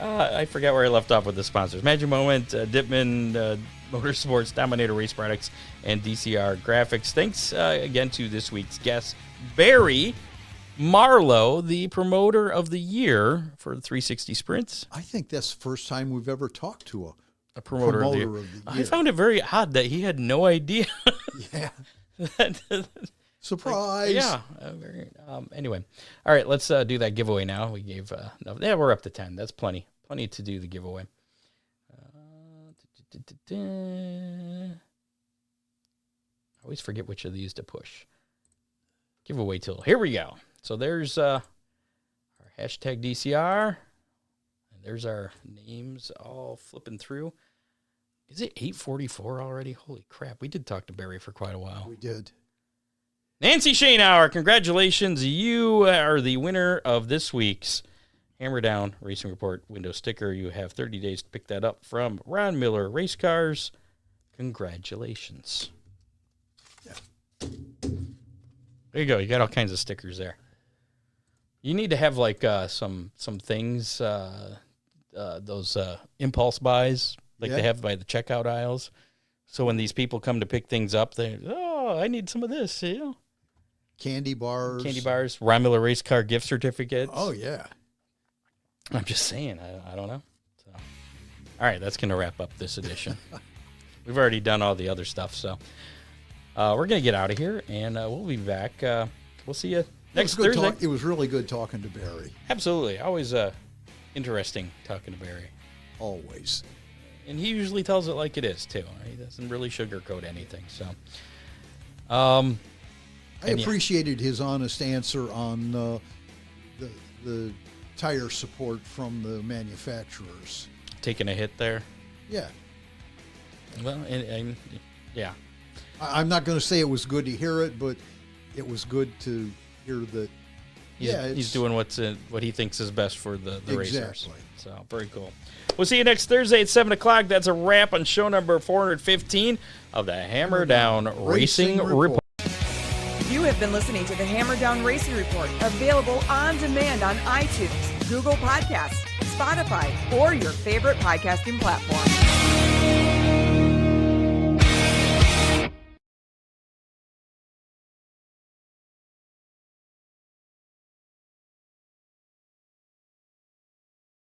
I forgot where I left off with the sponsors. Magic Moment, Dittman Motorsports, Dominator Race Products, and DCR Graphics. Thanks again to this week's guest, Barry Marlow, the promoter of the year for the 360 Sprints. I think that's the first time we've ever talked to a promoter of the year. I found it very odd that he had no idea. Yeah. Surprise. Yeah. Anyway, all right, let's do that giveaway now. We gave, we're up to 10. That's plenty. Plenty to do the giveaway. I always forget which of these to push. Giveaway tool. Here we go. So there's our hashtag DCR. And there's our names all flipping through. Is it 8:44 already? Holy crap. We did talk to Barry for quite a while. We did. Nancy Schoenauer, congratulations. You are the winner of this week's Hammer Down Racing Report window sticker. You have 30 days to pick that up from Ron Miller Race Cars. Congratulations. Yeah. There you go. You got all kinds of stickers there. You need to have like some things, those impulse buys like they have by the checkout aisles. So when these people come to pick things up, I need some of this, you know. Candy bars. Ron Miller Race Car gift certificates. Oh, yeah. I'm just saying. I don't know. So, all right, that's going to wrap up this edition. We've already done all the other stuff, so we're going to get out of here, and we'll be back. We'll see you next Thursday. It was really good talking to Barry. Absolutely. Always interesting talking to Barry. Always. And he usually tells it like it is, too. He doesn't really sugarcoat anything. So, I appreciated his honest answer on the tire support from the manufacturers. Taking a hit there? Yeah. Well, yeah. I'm not going to say it was good to hear it, but it was good to hear that. He's doing what he thinks is best for the racers. Exactly. So, very cool. We'll see you next Thursday at 7 o'clock. That's a wrap on show number 415 of the Hammer Down Racing Report. You have been listening to the Hammer Down Racing Report, available on demand on iTunes, Google Podcasts, Spotify, or your favorite podcasting platform.